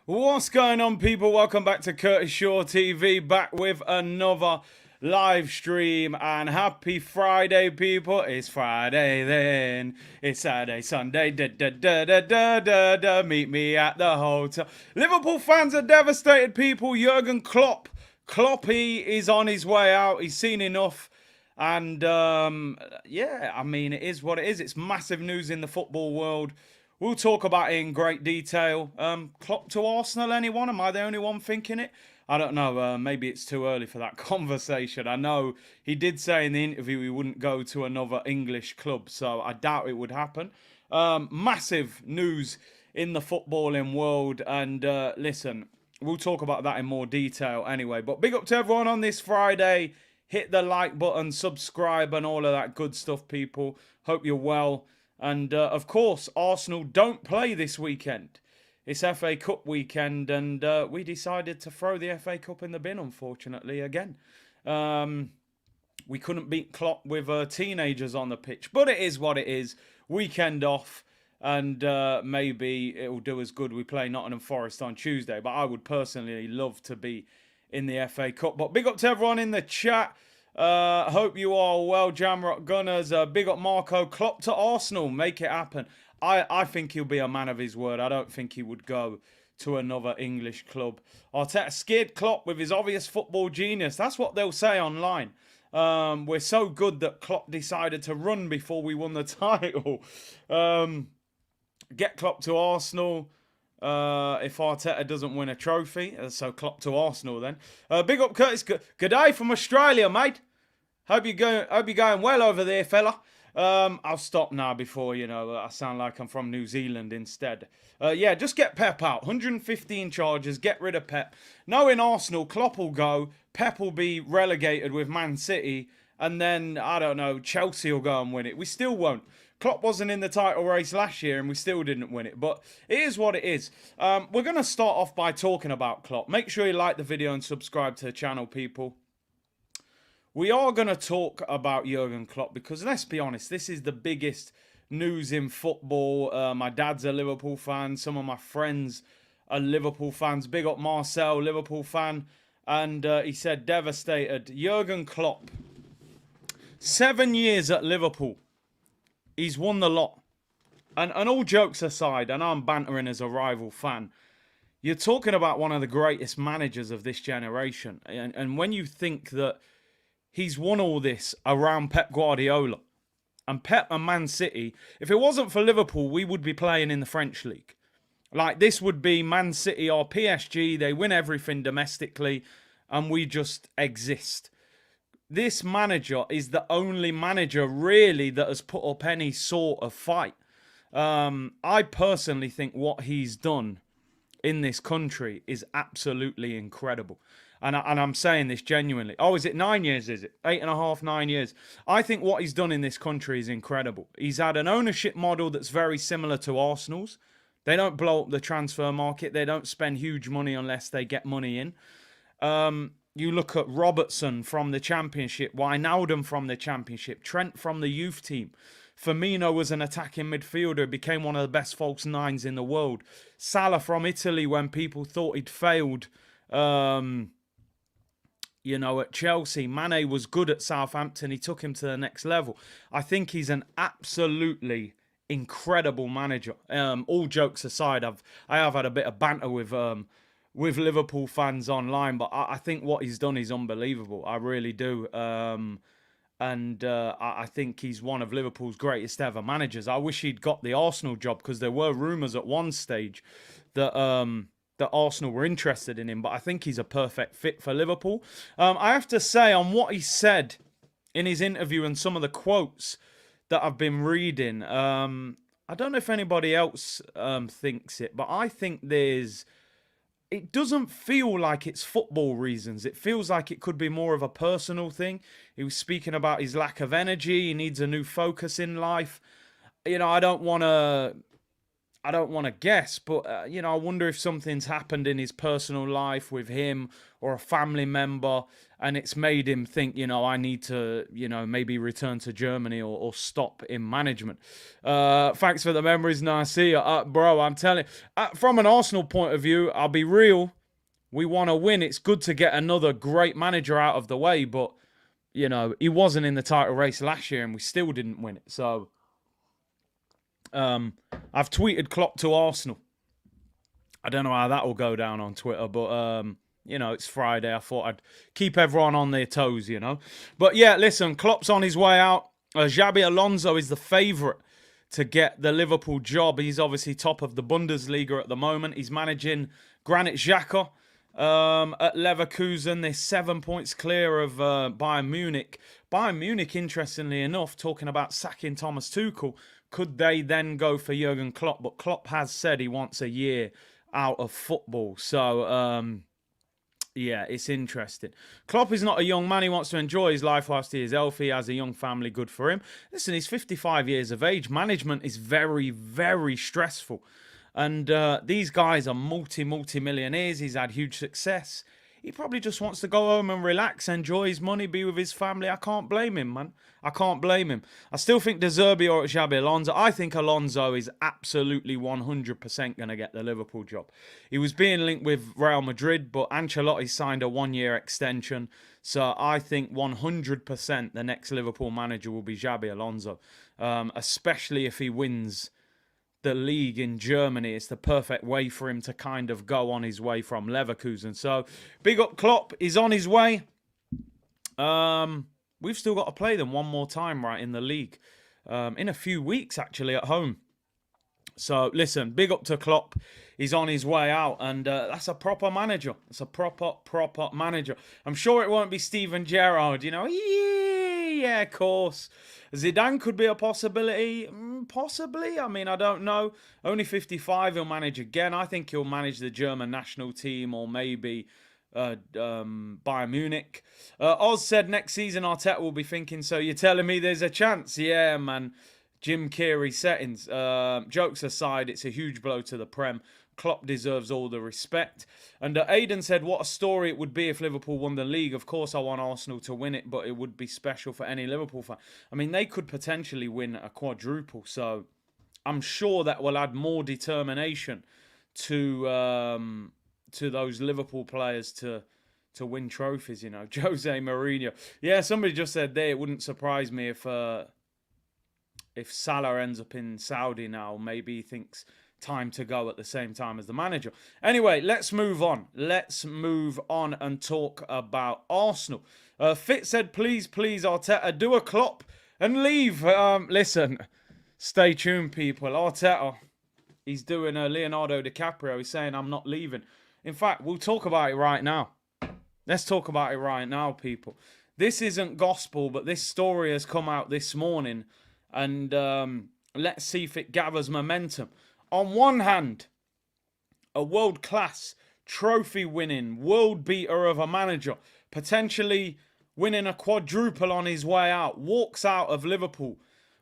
What's going on, people? Welcome back to Curtis Shaw TV, back with another live stream. And happy Friday, people. It's Friday then. It's Saturday, Sunday. Da, da, da, da, da, da, da. Meet me at the hotel. Liverpool fans are devastated, people. Jurgen Klopp. Kloppy is on his way out. He's seen enough. And yeah, I mean, it is what it is. It's massive news in the football world. We'll talk about it in great detail. Klopp to Arsenal, anyone? Am I the only one thinking it? I don't know. Maybe it's too early for that conversation. I know he did say in the interview he wouldn't go to another English club, so I doubt it would happen. Massive news in the footballing world. And listen, we'll talk about that in more detail anyway. But big up to everyone on this Friday. Hit the like button, subscribe, and all of that good stuff, people. Hope you're well. And, of course, Arsenal don't play this weekend. It's FA Cup weekend, and we decided to throw the FA Cup in the bin, unfortunately, again. We couldn't beat Klopp with teenagers on the pitch, but it is what it is. Weekend off, and maybe it'll do us good. We play Nottingham Forest on Tuesday, but I would personally love to be in the FA Cup. But big up to everyone in the chat. Hope you are well, Jamrock Gunners. Big up Marco. Klopp to Arsenal. Make it happen. I think he'll be a man of his word. I don't think he would go to another English club. Arteta scared Klopp with his obvious football genius. That's what they'll say online. We're so good that Klopp decided to run before we won the title. Get Klopp to Arsenal. If Arteta doesn't win a trophy. So Klopp to Arsenal then. Big up Curtis. Good day from Australia, mate. Hope you're going well over there, fella. I'll stop now before, I sound like I'm from New Zealand instead. Yeah, just get Pep out. 115 charges, get rid of Pep. Knowing Arsenal, Klopp will go. Pep will be relegated with Man City. And then, I don't know, Chelsea will go and win it. We still won't. Klopp wasn't in the title race last year and we still didn't win it. But it is what it is. We're going to start off by talking about Klopp. Make sure you like the video and subscribe to the channel, people. We are going to talk about Jurgen Klopp because, let's be honest, this is the biggest news in football. My dad's a Liverpool fan. Some of my friends are Liverpool fans. Big up Marcel, Liverpool fan. And he said, devastated. Jurgen Klopp, 7 years at Liverpool. He's won the lot. And all jokes aside, and I'm bantering as a rival fan, you're talking about one of the greatest managers of this generation. And when you think that he's won all this around Pep Guardiola, and Pep and Man City, if it wasn't for Liverpool, we would be playing in the French league. Like, this would be Man City or PSG. They win everything domestically, and we just exist. This manager is the only manager, really, that has put up any sort of fight. I personally think what he's done in this country is absolutely incredible. And I'm saying this genuinely. Oh, is it 9 years, is it? 8.5, 9 years. I think what he's done in this country is incredible. He's had an ownership model that's very similar to Arsenal's. They don't blow up the transfer market. They don't spend huge money unless they get money in. You look at Robertson from the Championship, Wijnaldum from the Championship, Trent from the youth team. Firmino was an attacking midfielder, became one of the best false nines in the world. Salah from Italy when people thought he'd failed, at Chelsea. Mane was good at Southampton. He took him to the next level. I think he's an absolutely incredible manager. All jokes aside, I have had a bit of banter with Liverpool fans online, but I think what he's done is unbelievable. I really do. I think he's one of Liverpool's greatest ever managers. I wish he'd got the Arsenal job because there were rumours at one stage that Arsenal were interested in him, but I think he's a perfect fit for Liverpool. I have to say, on what he said in his interview and some of the quotes that I've been reading, I don't know if anybody else thinks it, but I think it doesn't feel like it's football reasons. It feels like it could be more of a personal thing. He was speaking about his lack of energy. He needs a new focus in life. I don't want to I don't want to guess, but, I wonder if something's happened in his personal life with him or a family member, and it's made him think, I need to, maybe return to Germany or stop in management. Thanks for the memories. Nice to see you. Bro, I'm telling you, from an Arsenal point of view, I'll be real. We want to win. It's good to get another great manager out of the way, but, he wasn't in the title race last year and we still didn't win it. So, I've tweeted Klopp to Arsenal. I don't know how that will go down on Twitter, but, it's Friday. I thought I'd keep everyone on their toes, But, yeah, listen, Klopp's on his way out. Xabi Alonso is the favourite to get the Liverpool job. He's obviously top of the Bundesliga at the moment. He's managing Granit Xhaka at Leverkusen. They're 7 points clear of Bayern Munich. Bayern Munich, interestingly enough, talking about sacking Thomas Tuchel, could they then go for Jurgen Klopp? But Klopp has said he wants a year out of football. So, yeah, it's interesting. Klopp is not a young man. He wants to enjoy his life whilst he is healthy. He has a young family, good for him. Listen, he's 55 years of age. Management is very, very stressful. And these guys are multi-millionaires. He's had huge success. He probably just wants to go home and relax, enjoy his money, be with his family. I can't blame him, man. I can't blame him. I still think De Zerbi or Xabi Alonso. I think Alonso is absolutely 100% going to get the Liverpool job. He was being linked with Real Madrid, but Ancelotti signed a one-year extension. So I think 100% the next Liverpool manager will be Xabi Alonso, especially if he wins the league in Germany. It's the perfect way for him to kind of go on his way from Leverkusen. So, big up Klopp. He's on his way. We've still got to play them one more time, right, in the league. In a few weeks, actually, at home. So, listen, big up to Klopp. He's on his way out, and that's a proper manager. It's a proper manager. I'm sure it won't be Steven Gerrard, Yeah, of course. Zidane could be a possibility. Possibly. I mean, I don't know. Only 55, he'll manage again. I think he'll manage the German national team or maybe Bayern Munich. Oz said next season Arteta will be thinking, so you're telling me there's a chance? Yeah, man. Jim Carrey settings. Jokes aside, it's a huge blow to the Prem. Klopp deserves all the respect. And Aidan said, what a story it would be if Liverpool won the league. Of course, I want Arsenal to win it, but it would be special for any Liverpool fan. I mean, they could potentially win a quadruple, so I'm sure that will add more determination to those Liverpool players to win trophies, Jose Mourinho. Yeah, somebody just said there, it wouldn't surprise me if Salah ends up in Saudi now. Maybe he thinks time to go at the same time as the manager. Anyway, let's move on. Let's move on and talk about Arsenal. Fit said, please, Arteta, do a Klopp and leave. Listen, stay tuned, people. Arteta, he's doing a Leonardo DiCaprio. He's saying, I'm not leaving. In fact, we'll talk about it right now. Let's talk about it right now, people. This isn't gospel, but this story has come out this morning. And let's see if it gathers momentum. On one hand, a world-class, trophy-winning, world-beater of a manager, potentially winning a quadruple on his way out, walks out of Liverpool.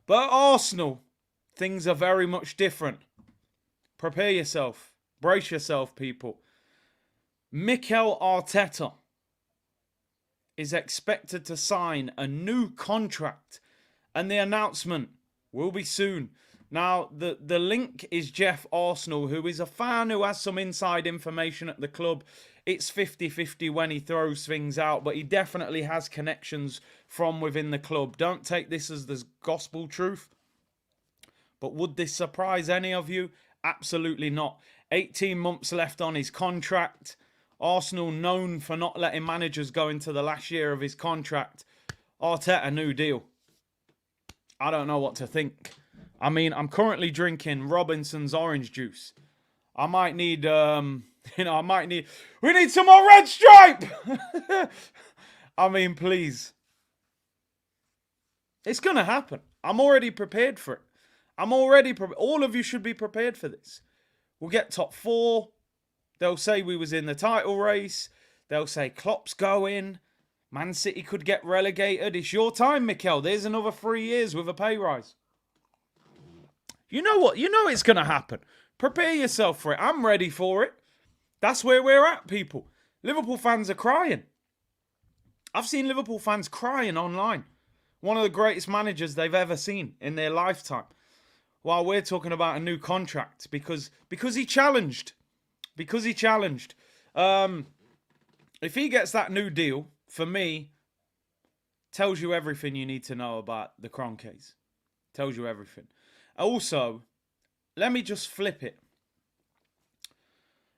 But at Arsenal, things are very much different. Prepare yourself. Brace yourself, people. Mikel Arteta is expected to sign a new contract, and the announcement will be soon. Now, the link is Jeff Arsenal, who is a fan who has some inside information at the club. It's 50-50 when he throws things out, but he definitely has connections from within the club. Don't take this as the gospel truth. But would this surprise any of you? Absolutely not. 18 months left on his contract. Arsenal known for not letting managers go into the last year of his contract. Arteta, new deal. I don't know what to think. I mean, I'm currently drinking Robinson's orange juice. I might need, we need some more Red Stripe! I mean, please. It's going to happen. I'm already prepared for it. All of you should be prepared for this. We'll get top 4. They'll say we was in the title race. They'll say Klopp's going. Man City could get relegated. It's your time, Mikel. There's another 3 years with a pay rise. You know what? You know it's going to happen. Prepare yourself for it. I'm ready for it. That's where we're at, people. Liverpool fans are crying. I've seen Liverpool fans crying online. One of the greatest managers they've ever seen in their lifetime. While we're talking about a new contract because he challenged. Because he challenged. If he gets that new deal, for me, tells you everything you need to know about the Kroenkes. Tells you everything. Also, let me just flip it.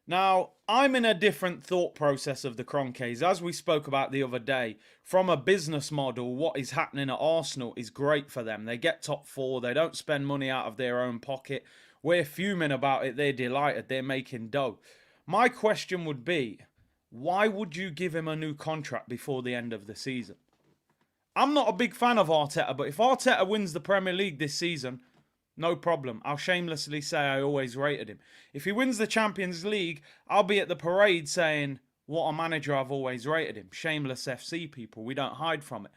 Now, I'm in a different thought process of the Kroenkes. As we spoke about the other day, from a business model, what is happening at Arsenal is great for them. They get top 4. They don't spend money out of their own pocket. We're fuming about it. They're delighted. They're making dough. My question would be, why would you give him a new contract before the end of the season? I'm not a big fan of Arteta, but if Arteta wins the Premier League this season, no problem. I'll shamelessly say I always rated him. If he wins the Champions League, I'll be at the parade saying, what a manager, I've always rated him. Shameless FC people. We don't hide from it.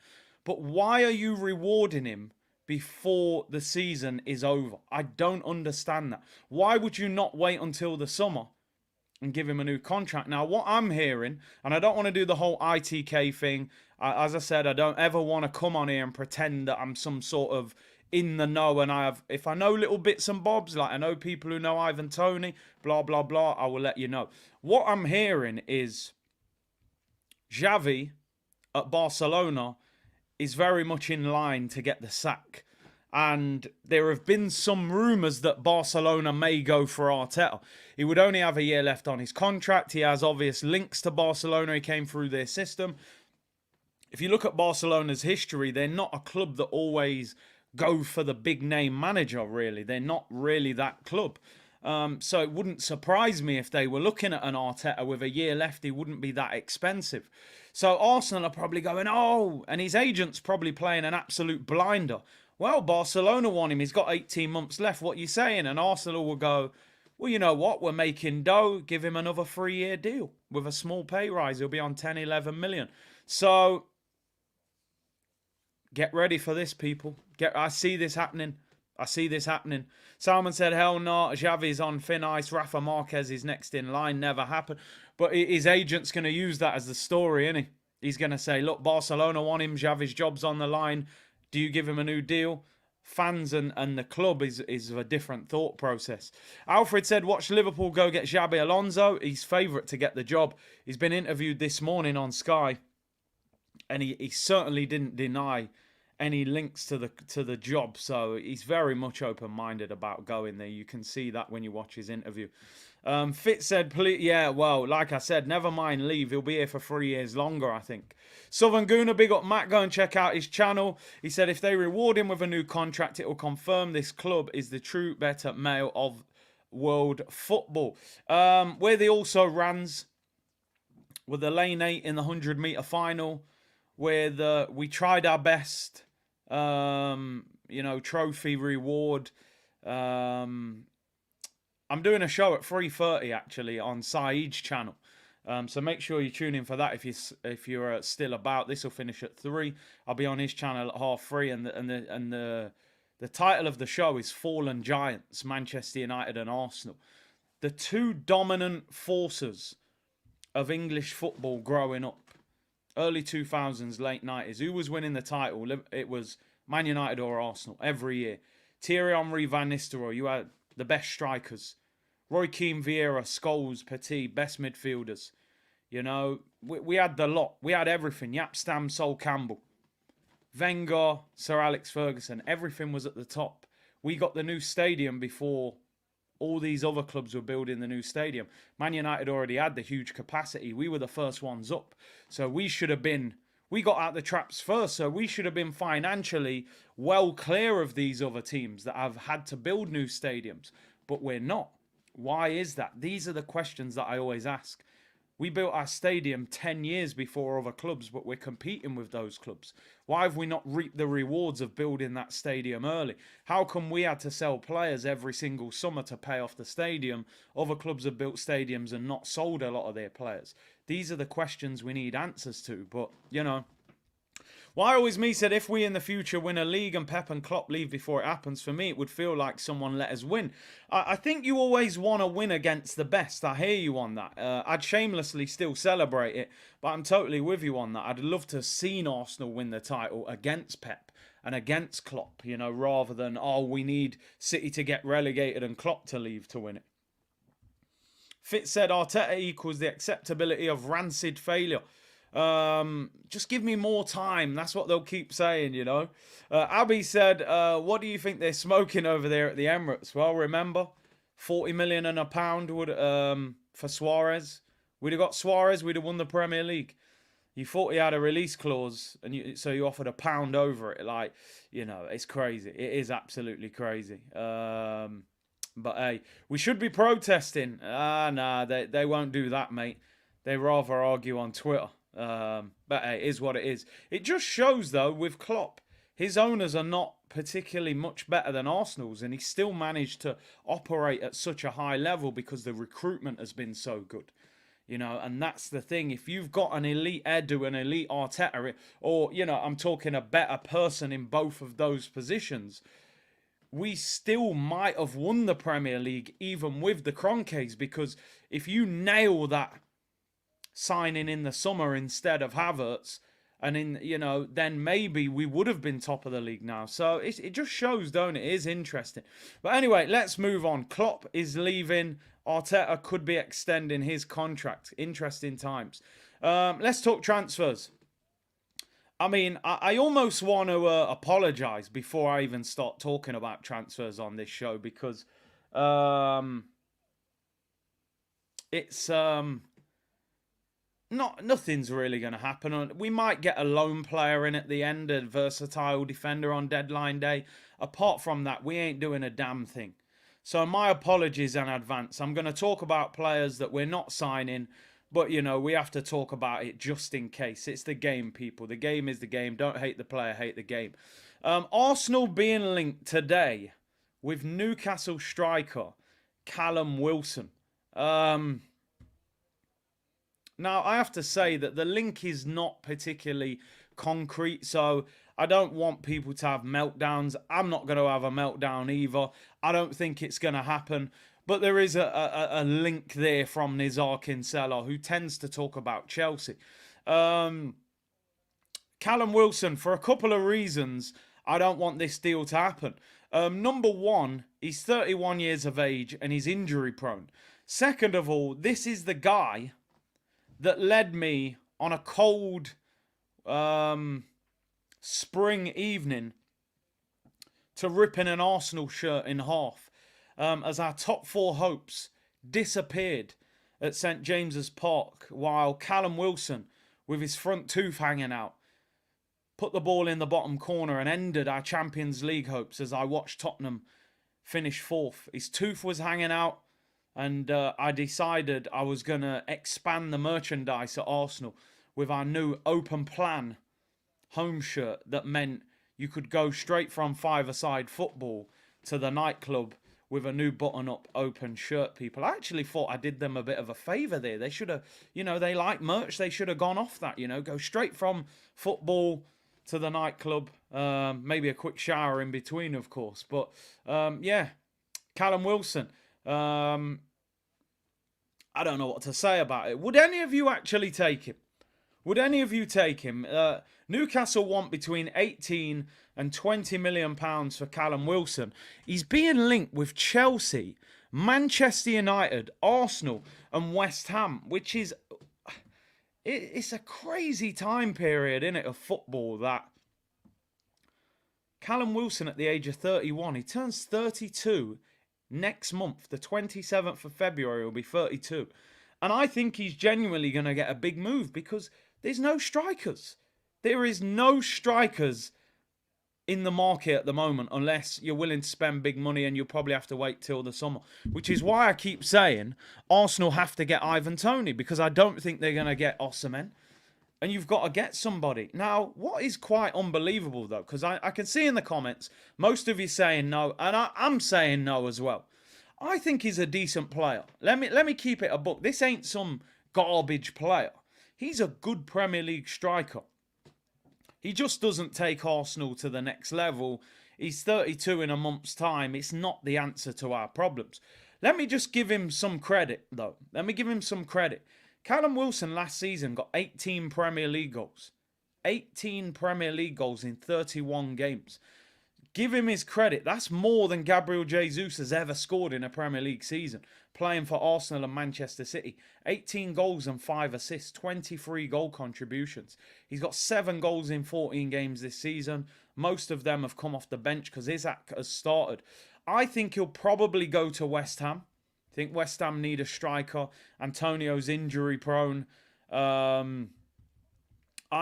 But why are you rewarding him before the season is over? I don't understand that. Why would you not wait until the summer and give him a new contract? Now, what I'm hearing, and I don't want to do the whole ITK thing. As I said, I don't ever want to come on here and pretend that I'm some sort of in the know, and if I know little bits and bobs, like I know people who know Ivan Toney, blah, blah, blah, I will let you know. What I'm hearing is Xavi at Barcelona is very much in line to get the sack. And there have been some rumours that Barcelona may go for Arteta. He would only have a year left on his contract. He has obvious links to Barcelona. He came through their system. If you look at Barcelona's history, they're not a club that always go for the big name manager, really. They're not really that club. So it wouldn't surprise me if they were looking at an Arteta with a year left. He wouldn't be that expensive. So Arsenal are probably going, oh, and his agent's probably playing an absolute blinder. Well, Barcelona want him. He's got 18 months left. What are you saying? And Arsenal will go, well, you know what? We're making dough. Give him another 3-year deal with a small pay rise. He'll be on 10, 11 million. So get ready for this, people. I see this happening. I see this happening. Salman said, hell no. Xavi's on thin ice. Rafa Marquez is next in line. Never happened. But his agent's going to use that as the story, isn't he? He's going to say, look, Barcelona want him. Xavi's job's on the line. Do you give him a new deal? Fans and the club is a different thought process. Alfred said, watch Liverpool go get Xabi Alonso. He's favourite to get the job. He's been interviewed this morning on Sky. And he certainly didn't deny any links to the job. So he's very much open-minded about going there. You can see that when you watch his interview. Fitz said, please, yeah, well, like I said, never mind leave. He'll be here for 3 years longer, I think. Southern Gooner, big up Matt. Go and check out his channel. He said, if they reward him with a new contract, it will confirm this club is the true better male of world football. Where they also runs with the lane 8 in the 100-metre final, where we tried our best, trophy reward. I'm doing a show at 3:30 actually on Saeed's channel. So make sure you tune in for that if you're still about. This will finish at 3. I'll be on his channel at 3:30, and the title of the show is Fallen Giants, Manchester United and Arsenal. The two dominant forces of English football growing up. Early 2000s, late 90s. Who was winning the title? It was Man United or Arsenal every year. Thierry Henry, Van Nistelrooy. You had the best strikers. Roy Keane, Vieira, Scholes, Petit, best midfielders. You know, we had the lot. We had everything. Jaap Stam, Sol Campbell. Wenger, Sir Alex Ferguson. Everything was at the top. We got the new stadium before all these other clubs were building the new stadium. Man United already had the huge capacity. We were the first ones up. So we got out the traps first. So we should have been financially well clear of these other teams that have had to build new stadiums. But we're not. Why is that? These are the questions that I always ask. We built our stadium 10 years before other clubs, but we're competing with those clubs. Why have we not reaped the rewards of building that stadium early? How come we had to sell players every single summer to pay off the stadium? Other clubs have built stadiums and not sold a lot of their players. These are the questions we need answers to. But, Well, I always said if we in the future win a league and Pep and Klopp leave before it happens, for me it would feel like someone let us win. I think you always want to win against the best. I hear you on that. I'd shamelessly still celebrate it, but I'm totally with you on that. I'd love to have seen Arsenal win the title against Pep and against Klopp, rather than, we need City to get relegated and Klopp to leave to win it. Fitz said Arteta equals the acceptability of rancid failure. Just give me more time. That's what they'll keep saying, Abby said, what do you think they're smoking over there at the Emirates? Well, remember, 40 million and a pound would for Suarez. We'd have got Suarez, we'd have won the Premier League. You thought he had a release clause, and so you offered £1 over it. It's crazy. It is absolutely crazy. But hey, we should be protesting. Nah, they won't do that, mate. They rather argue on Twitter. But hey, it is what it is. It just shows, though, with Klopp, his owners are not particularly much better than Arsenal's, and he still managed to operate at such a high level because the recruitment has been so good. And that's the thing. If you've got an elite Edu, an elite Arteta, or, I'm talking a better person in both of those positions, we still might have won the Premier League even with the Kroenkes, because if you nail that signing in the summer instead of Havertz, and then maybe we would have been top of the league now. So it just shows, don't it? It is interesting. But anyway, let's move on. Klopp is leaving. Arteta could be extending his contract. Interesting times. Let's talk transfers. I mean, I almost want to apologise before I even start talking about transfers on this show, because it's nothing's really going to happen. We might get a lone player in at the end, a versatile defender on deadline day. Apart from that, we ain't doing a damn thing. So my apologies in advance. I'm going to talk about players that we're not signing, but, we have to talk about it just in case. It's the game, people. The game is the game. Don't hate the player, hate the game. Arsenal being linked today with Newcastle striker Callum Wilson. Now, I have to say that the link is not particularly concrete, so I don't want people to have meltdowns. I'm not going to have a meltdown either. I don't think it's going to happen. But there is a link there from Nizar Kinsella, who tends to talk about Chelsea. Callum Wilson, for a couple of reasons, I don't want this deal to happen. Number one, he's 31 years of age and he's injury prone. Second of all, this is the guy that led me on a cold spring evening to ripping an Arsenal shirt in half. As our top four hopes disappeared at St James's Park, while Callum Wilson, with his front tooth hanging out, put the ball in the bottom corner and ended our Champions League hopes as I watched Tottenham finish fourth. His tooth was hanging out, and I decided I was going to expand the merchandise at Arsenal with our new open plan home shirt that meant you could go straight from five-a-side football to the nightclub with a new button-up open shirt, people. I actually thought I did them a bit of a favour there. They should have, they like merch. They should have gone off that, go straight from football to the nightclub. Maybe a quick shower in between, of course. But, yeah, Callum Wilson. I don't know what to say about it. Would any of you actually take him? Would any of you take him? Newcastle want between 18 and 20 million pounds for Callum Wilson. He's being linked with Chelsea, Manchester United, Arsenal and West Ham, which is... It's a crazy time period, isn't it, of football, that Callum Wilson at the age of 31, he turns 32 next month, the 27th of February, will be 32. And I think he's genuinely going to get a big move because there's no strikers. There is no strikers in the market at the moment unless you're willing to spend big money, and you'll probably have to wait till the summer. Which is why I keep saying Arsenal have to get Ivan Toney, because I don't think they're going to get Osimhen. And you've got to get somebody. Now, what is quite unbelievable, though, because I can see in the comments, most of you saying no, and I'm saying no as well. I think he's a decent player. Let me keep it a book. This ain't some garbage player. He's a good Premier League striker. He just doesn't take Arsenal to the next level. He's 32 in a month's time. It's not the answer to our problems. Let me just give him some credit, though. Let me give him some credit. Callum Wilson last season got 18 Premier League goals. 18 Premier League goals in 31 games. Give him his credit. That's more than Gabriel Jesus has ever scored in a Premier League season, playing for Arsenal and Manchester City. 18 goals and 5 assists, 23 goal contributions. He's got 7 goals in 14 games this season. Most of them have come off the bench because Isaac has started. I think he'll probably go to West Ham. I think West Ham need a striker. Antonio's injury prone. I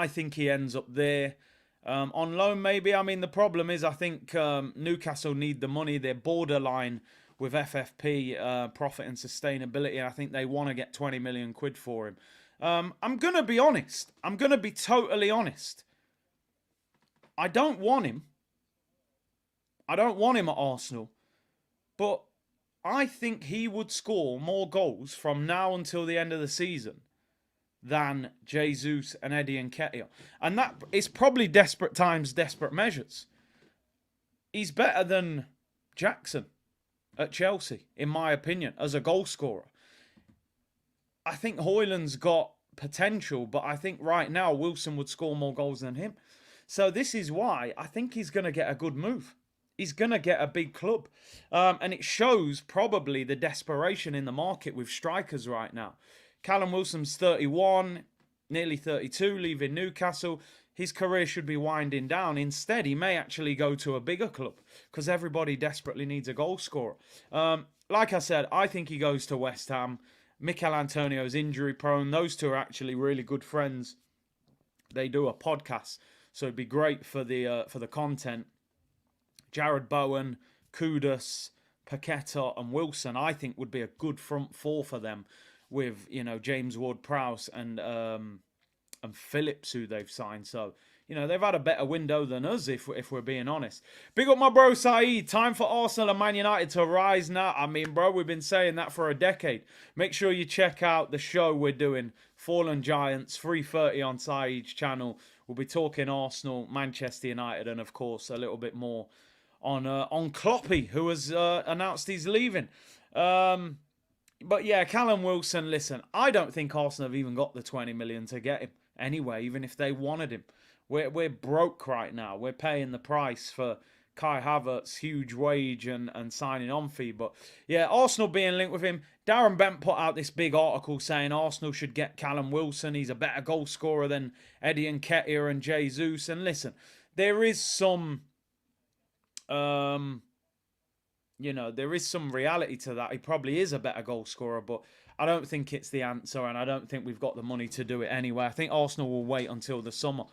think he ends up there. On loan, maybe. I mean, the problem is I think Newcastle need the money. They're borderline with FFP, profit and sustainability. And I think they want to get 20 million quid for him. I'm going to be honest. I'm going to be totally honest. I don't want him. I don't want him at Arsenal. But I think he would score more goals from now until the end of the season than Jesus and Eddie Nketiah. And that is probably desperate times, desperate measures. He's better than Jackson at Chelsea, in my opinion, as a goal scorer. I think Højlund's got potential, but I think right now Wilson would score more goals than him. So this is why I think he's going to get a good move. He's going to get a big club. And it shows probably the desperation in the market with strikers right now. Callum Wilson's 31, nearly 32, leaving Newcastle. His career should be winding down. Instead, he may actually go to a bigger club because everybody desperately needs a goal scorer. Like I said, I think he goes to West Ham. Mikel Antonio's injury prone. Those two are actually really good friends. They do a podcast, so it'd be great for the content. Jared Bowen, Kudus, Paqueta and Wilson, I think, would be a good front four for them. With, James Ward-Prowse and Phillips, who they've signed. So, they've had a better window than us, if we're being honest. Big up my bro, Saeed. Time for Arsenal and Man United to rise now. I mean, bro, we've been saying that for a decade. Make sure you check out the show we're doing, Fallen Giants, 3:30 on Saeed's channel. We'll be talking Arsenal, Manchester United, and, of course, a little bit more on Kloppy, who has announced he's leaving. But yeah, Callum Wilson, listen, I don't think Arsenal have even got the 20 million to get him anyway, even if they wanted him. We're broke right now. We're paying the price for Kai Havertz's huge wage and signing on fee. But yeah, Arsenal being linked with him. Darren Bent put out this big article saying Arsenal should get Callum Wilson. He's a better goal scorer than Eddie Nketiah and Jesus. And listen, there is some... there is some reality to that. He probably is a better goal scorer, but I don't think it's the answer, and I don't think we've got the money to do it anyway. I think Arsenal will wait until the summer.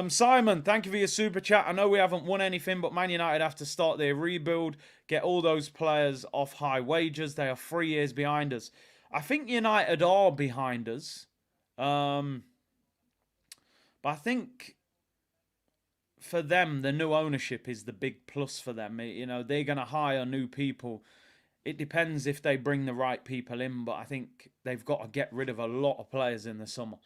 Simon, thank you for your super chat. I know we haven't won anything, but Man United have to start their rebuild, get all those players off high wages. They are 3 years behind us. I think United are behind us, but I think... for them, the new ownership is the big plus for them. They're going to hire new people. It depends if they bring the right people in, but I think they've got to get rid of a lot of players in the summer.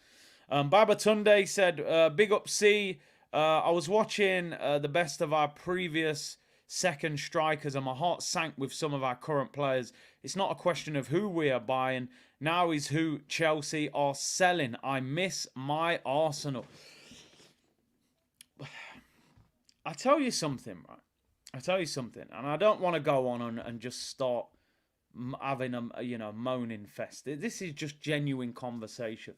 Baba Tunde said, big up C. I was watching the best of our previous second strikers and my heart sank with some of our current players. It's not a question of who we are buying. Now is who Chelsea are selling. I miss my Arsenal. I tell you something, right? I tell you something, and I don't want to go on and just start having a moaning fest. This is just genuine conversation.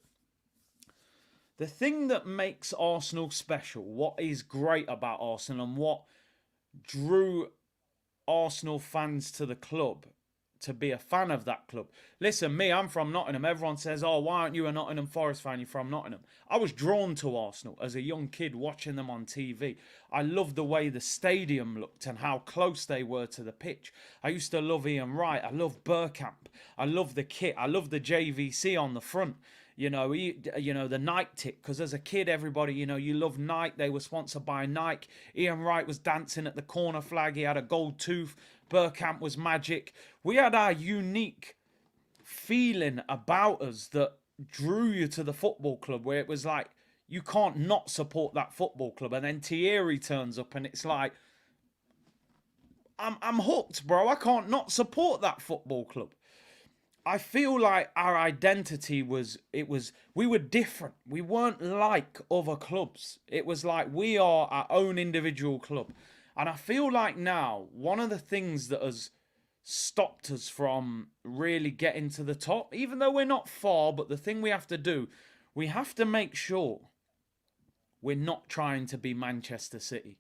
The thing that makes Arsenal special, what is great about Arsenal, and what drew Arsenal fans to the club, to be a fan of that club. Listen, I'm from Nottingham. Everyone says, oh, why aren't you a Nottingham Forest fan? You're from Nottingham. I was drawn to Arsenal as a young kid watching them on TV. I loved the way the stadium looked and how close they were to the pitch. I used to love Ian Wright. I loved Bergkamp. I loved the kit. I loved the JVC on the front. The Nike tip, because as a kid, everybody, you love Nike. They were sponsored by Nike. Ian Wright was dancing at the corner flag. He had a gold tooth. Bergkamp was magic. We had our unique feeling about us that drew you to the football club, where it was like you can't not support that football club. And then Thierry turns up and it's like, I'm hooked, bro. I can't not support that football club. I feel like our identity we were different. We weren't like other clubs. It was like we are our own individual club. And I feel like now, one of the things that has stopped us from really getting to the top, even though we're not far, but the thing we have to do, we have to make sure we're not trying to be Manchester City.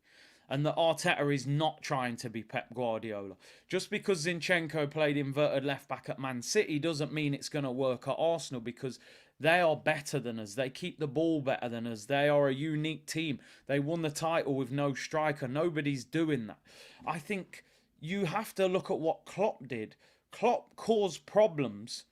And that Arteta is not trying to be Pep Guardiola. Just because Zinchenko played inverted left back at Man City doesn't mean it's going to work at Arsenal, because they are better than us. They keep the ball better than us. They are a unique team. They won the title with no striker. Nobody's doing that. I think you have to look at what Klopp did. Klopp caused problems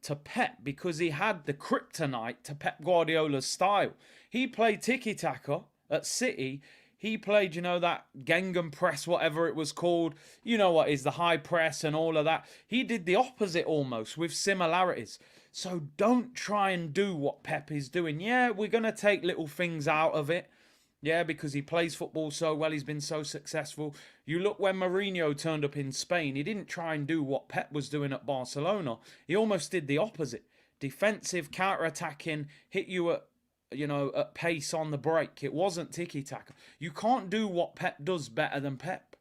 to Pep because he had the kryptonite to Pep Guardiola's style. He played tiki-taka at City. He played, that Gengham press, whatever it was called. You know what is the high press and all of that. He did the opposite almost with similarities. So don't try and do what Pep is doing. Yeah, we're going to take little things out of it. Yeah, because he plays football so well. He's been so successful. You look when Mourinho turned up in Spain. He didn't try and do what Pep was doing at Barcelona. He almost did the opposite. Defensive, counter-attacking, hit you at pace on the break. It wasn't tiki-taka. You can't do what Pep does better than Pep.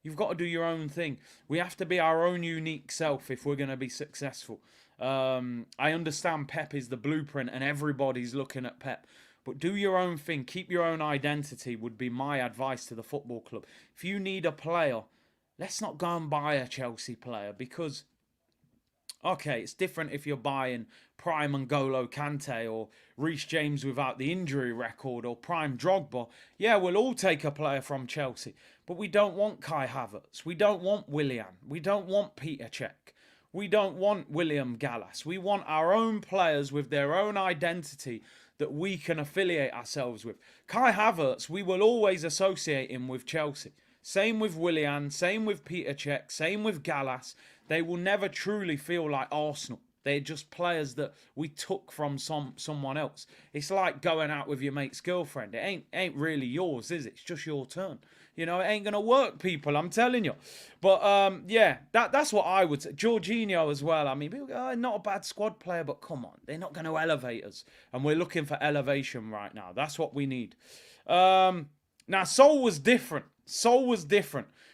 You've got to do your own thing. We have to be our own unique self if we're going to be successful. I understand Pep is the blueprint and everybody's looking at Pep. But do your own thing. Keep your own identity would be my advice to the football club. If you need a player, let's not go and buy a Chelsea player because, okay, it's different if you're buying prime N'Golo Kante or Reece James without the injury record or prime Drogba. Yeah, we'll all take a player from Chelsea. But we don't want Kai Havertz. We don't want Willian. We don't want Peter Cech. We don't want William Gallas. We want our own players with their own identity that we can affiliate ourselves with. Kai Havertz, we will always associate him with Chelsea. Same with Willian, same with Peter Cech, same with Gallas. They will never truly feel like Arsenal. They're just players that we took from someone else. It's like going out with your mate's girlfriend. It ain't really yours, is it? It's just your turn. It ain't going to work, people, I'm telling you. But, yeah, that's what I would say. Jorginho as well. I mean, people go, not a bad squad player, but come on. They're not going to elevate us. And we're looking for elevation right now. That's what we need. Now, Sol was different.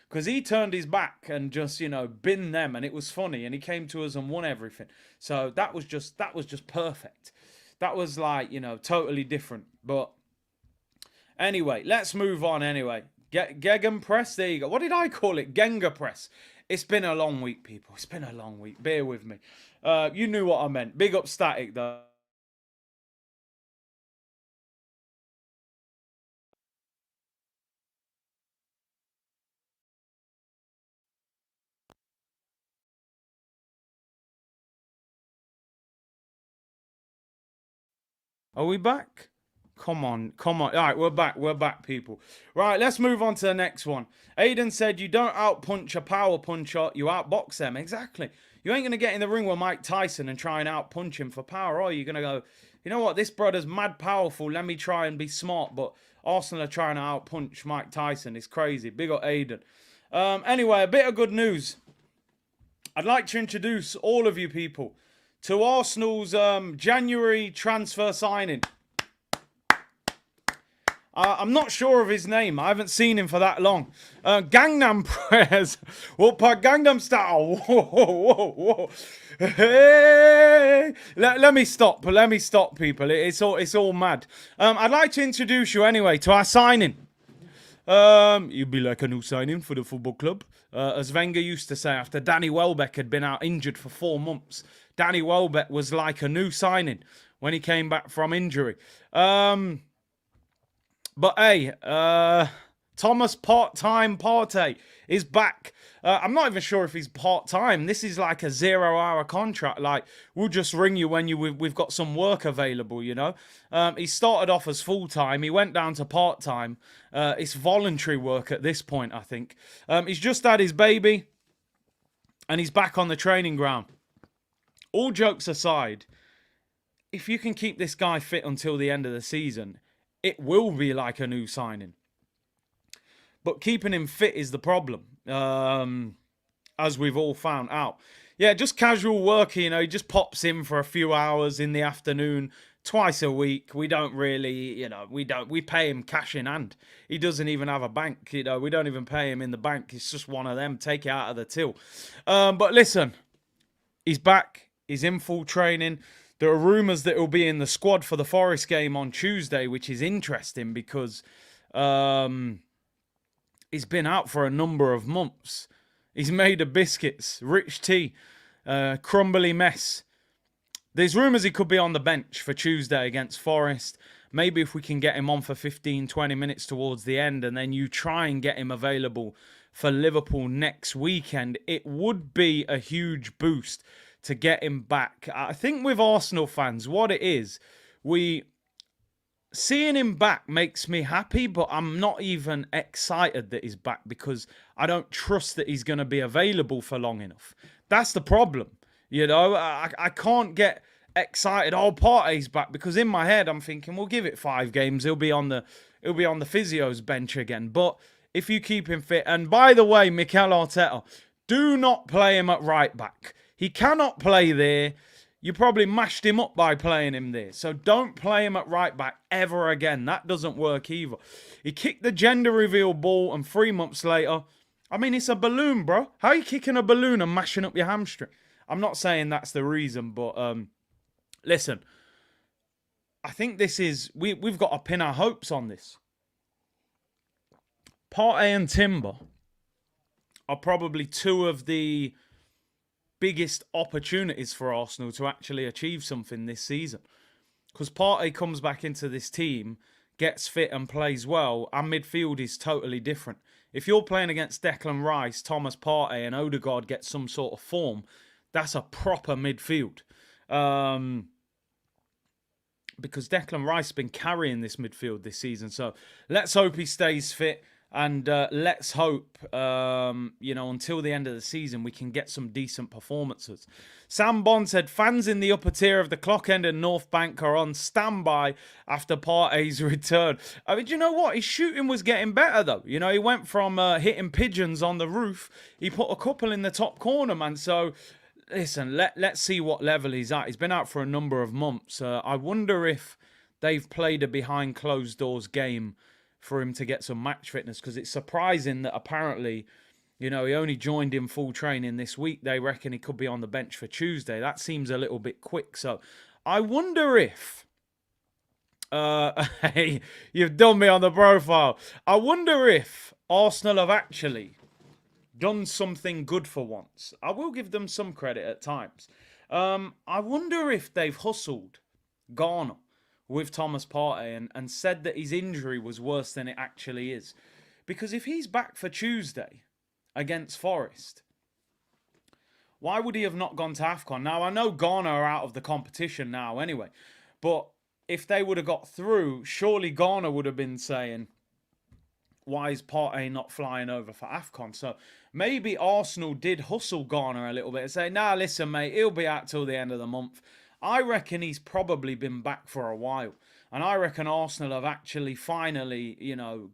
Because he turned his back and just, binned them. And it was funny. And he came to us and won everything. So that was just perfect. That was like, totally different. But anyway, let's move on anyway. Gegenpress, there you go. What did I call it? Genga press. It's been a long week, people. It's been a long week. Bear with me. You knew what I meant. Big up Static, though. Are we back? Come on. All right, we're back, people. Right, let's move on to the next one. Aiden said, you don't outpunch a power puncher, you outbox them. Exactly. You ain't going to get in the ring with Mike Tyson and try and outpunch him for power, are you? You're going to go, you know what, this brother's mad powerful, let me try and be smart, but Arsenal are trying to outpunch Mike Tyson. It's crazy. Big up Aiden. Anyway, a bit of good news. I'd like to introduce all of you people to Arsenal's January transfer signing. I'm not sure of his name. I haven't seen him for that long. Gangnam prayers. Whoopah Gangnam style. Whoa. Hey. Let me stop, people. It's all mad. I'd like to introduce you anyway to our signing. You'd be like a new signing for the football club. As Wenger used to say after Danny Welbeck had been out injured for 4 months. Danny Welbeck was like a new signing when he came back from injury. But hey, Thomas Part-Time Partey is back. I'm not even sure if he's part-time. This is like a 0-hour contract. Like, we'll just ring you when we've got some work available, He started off as full-time. He went down to part-time. It's voluntary work at this point, I think. He's just had his baby, and he's back on the training ground. All jokes aside, if you can keep this guy fit until the end of the season, it will be like a new signing. But keeping him fit is the problem, as we've all found out. Yeah, just casual work, you know, he just pops in for a few hours in the afternoon, twice a week. We don't really, you know, we pay him cash in hand. He doesn't even have a bank, you know, we don't even pay him in the bank. It's just one of them, take it out of the till. But listen, he's back, he's in full training. There are rumours that he'll be in the squad for the Forest game on Tuesday, which is interesting because he's been out for a number of months. He's made of biscuits, rich tea, crumbly mess. There's rumours he could be on the bench for Tuesday against Forest. Maybe if we can get him on for 15, 20 minutes towards the end, and then you try and get him available for Liverpool next weekend, it would be a huge boost to get him back. I think with Arsenal fans, what it is, seeing him back makes me happy, but I'm not even excited that he's back because I don't trust that he's going to be available for long enough. That's the problem. You know, I can't get excited. Oh, Partey's back, because in my head I'm thinking, we'll give it 5 games. He'll be on the physio's bench again. But if you keep him fit, and by the way, Mikel Arteta, do not play him at right back. He cannot play there. You probably mashed him up by playing him there. So don't play him at right back ever again. That doesn't work either. He kicked the gender reveal ball, and 3 months later, I mean, it's a balloon, bro. How are you kicking a balloon and mashing up your hamstring? I'm not saying that's the reason, but listen, I think this is, we've got to pin our hopes on this. Partey and Timber are probably 2 of the biggest opportunities for Arsenal to actually achieve something this season. Because Partey comes back into this team, gets fit and plays well, our midfield is totally different. If you're playing against Declan Rice, Thomas Partey and Odegaard get some sort of form, that's a proper midfield. Because Declan Rice has been carrying this midfield this season. So let's hope he stays fit. And let's hope, until the end of the season, we can get some decent performances. Sam Bond said, fans in the upper tier of the Clock End and North Bank are on standby after Partey's return. I mean, do you know what? His shooting was getting better, though. You know, he went from hitting pigeons on the roof. He put a couple in the top corner, man. So, listen, let's see what level he's at. He's been out for a number of months. I wonder if they've played a behind closed doors game for him to get some match fitness, because it's surprising that apparently, you know, he only joined in full training this week. They reckon he could be on the bench for Tuesday. That seems a little bit quick. So I wonder if, hey, you've done me on the profile. I wonder if Arsenal have actually done something good for once. I will give them some credit at times. I wonder if they've hustled Garner with Thomas Partey and said that his injury was worse than it actually is. Because if he's back for Tuesday against Forest, why would he have not gone to AFCON? Now, I know Ghana are out of the competition now anyway, but if they would have got through, surely Ghana would have been saying, why is Partey not flying over for AFCON? So maybe Arsenal did hustle Ghana a little bit and say, nah, listen, mate, he'll be out till the end of the month. I reckon he's probably been back for a while. And I reckon Arsenal have actually finally,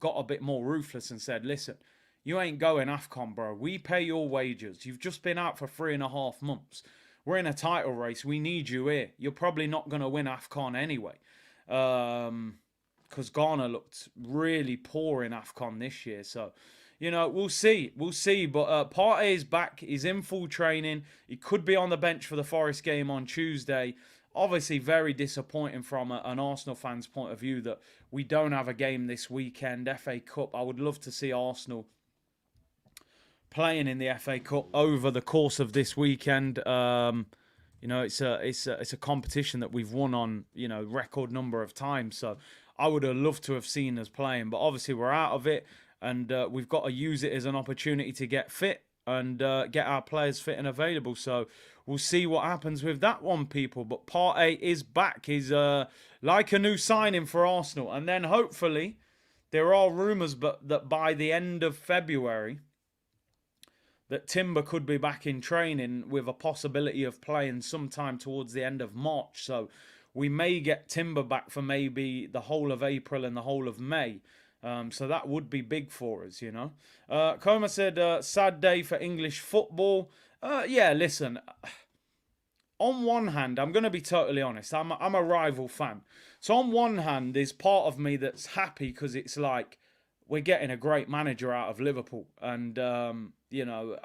got a bit more ruthless and said, listen, you ain't going AFCON, bro. We pay your wages. You've just been out for 3.5 months. We're in a title race. We need you here. You're probably not going to win AFCON anyway. Because Ghana looked really poor in AFCON this year. So, we'll see. We'll see. But Partey is back. He's in full training. He could be on the bench for the Forest game on Tuesday. Obviously, very disappointing from an Arsenal fan's point of view that we don't have a game this weekend. FA Cup. I would love to see Arsenal playing in the FA Cup over the course of this weekend. It's a competition that we've won on, record number of times. So I would have loved to have seen us playing. But obviously, we're out of it. And we've got to use it as an opportunity to get fit and get our players fit and available. So we'll see what happens with that one, people. But Partey is back. He's like a new signing for Arsenal. And then hopefully there are rumours that by the end of February that Timber could be back in training with a possibility of playing sometime towards the end of March. So we may get Timber back for maybe the whole of April and the whole of May. So that would be big for us, you know. Coma said, sad day for English football. Yeah, listen, on one hand, I'm going to be totally honest, I'm a rival fan. So on one hand, there's part of me that's happy because it's like, we're getting a great manager out of Liverpool. And, you know,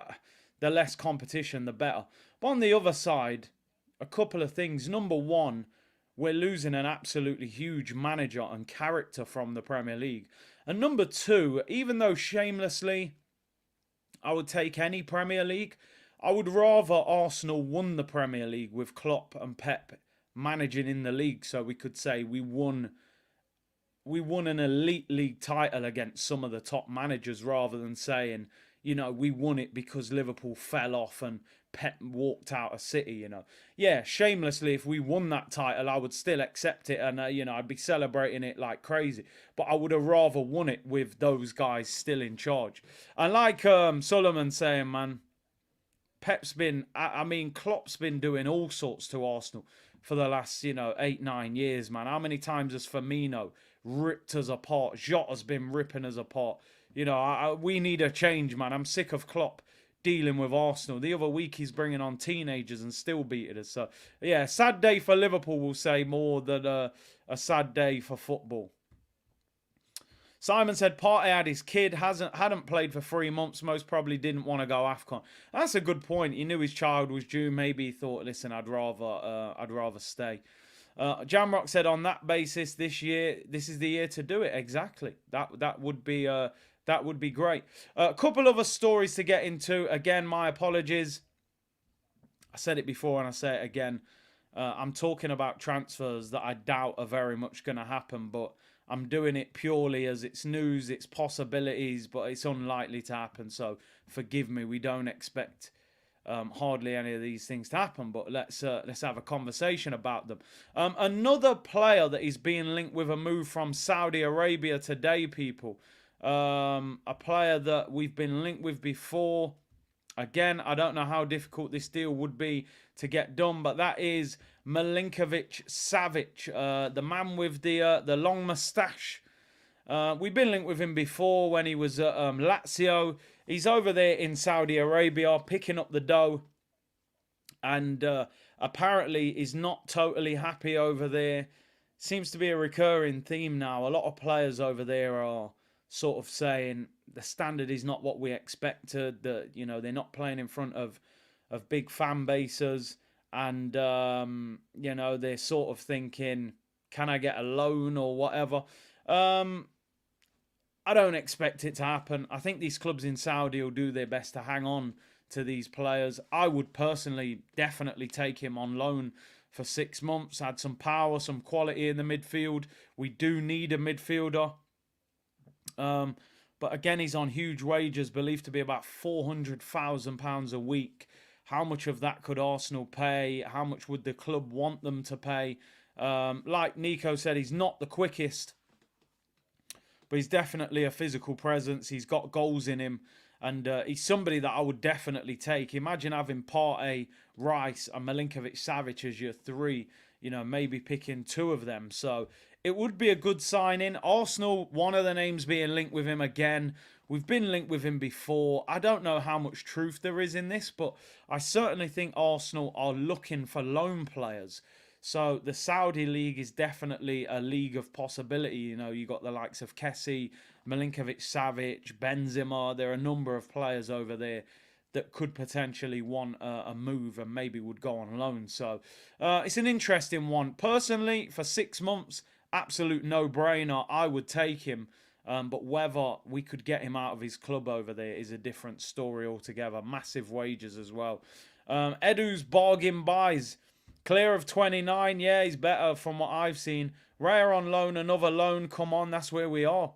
the less competition, the better. But on the other side, a couple of things. Number one, we're losing an absolutely huge manager and character from the Premier League. And number two, even though shamelessly I would take any Premier League, I would rather Arsenal won the Premier League with Klopp and Pep managing in the league, so we could say we won an elite league title against some of the top managers, rather than saying, you know, we won it because Liverpool fell off and Pep walked out of City, you know. Yeah, shamelessly, if we won that title, I would still accept it and, you know, I'd be celebrating it like crazy. But I would have rather won it with those guys still in charge. And like Solomon saying, man, Klopp's been doing all sorts to Arsenal for the last, 8-9 years, man. How many times has Firmino ripped us apart? Jota's been ripping us apart. We need a change, man. I'm sick of Klopp dealing with Arsenal. The other week he's bringing on teenagers and still beating us. So, yeah, sad day for Liverpool, we'll say, more than a sad day for football. Simon said Partey had his kid, hadn't played for 3 months, most probably didn't want to go AFCON. That's a good point. He knew his child was due. Maybe he thought, listen, I'd rather stay. Jamrock said, on that basis, this is the year to do it. Exactly. That would be great. A couple other stories to get into. Again, my apologies. I said it before and I say it again. I'm talking about transfers that I doubt are very much going to happen, but I'm doing it purely as it's news, it's possibilities, but it's unlikely to happen. So forgive me. We don't expect hardly any of these things to happen, but let's have a conversation about them. Another player that is being linked with a move from Saudi Arabia today, people. A player that we've been linked with before. Again, I don't know how difficult this deal would be to get done, but that is Milinkovic-Savic, the man with the long moustache. We've been linked with him before when he was at Lazio. He's over there in Saudi Arabia picking up the dough, and apparently is not totally happy over there. Seems to be a recurring theme now. A lot of players over there are sort of saying the standard is not what we expected, that they're not playing in front of big fan bases, and they're sort of thinking, can I get a loan or whatever? I don't expect it to happen. I think these clubs in Saudi will do their best to hang on to these players. I would personally definitely take him on loan for 6 months, add some power, some quality in the midfield. We do need a midfielder. But again, he's on huge wages, believed to be about £400,000 a week. How much of that could Arsenal pay? How much would the club want them to pay? Like Nico said, he's not the quickest, but he's definitely a physical presence. He's got goals in him, and he's somebody that I would definitely take. Imagine having Partey, Rice, and Milinkovic-Savic as your three. Maybe picking two of them. So it would be a good signing. Arsenal, one of the names being linked with him again. We've been linked with him before. I don't know how much truth there is in this, but I certainly think Arsenal are looking for loan players. So the Saudi League is definitely a league of possibility. You got the likes of Kessie, Milinkovic-Savic, Benzema. There are a number of players over there that could potentially want a move and maybe would go on loan. So it's an interesting one. Personally, for 6 months, absolute no-brainer. I would take him. But whether we could get him out of his club over there is a different story altogether. Massive wages as well. Edu's bargain buys. Clear of 29. Yeah, he's better from what I've seen. Rare on loan, another loan. Come on, that's where we are.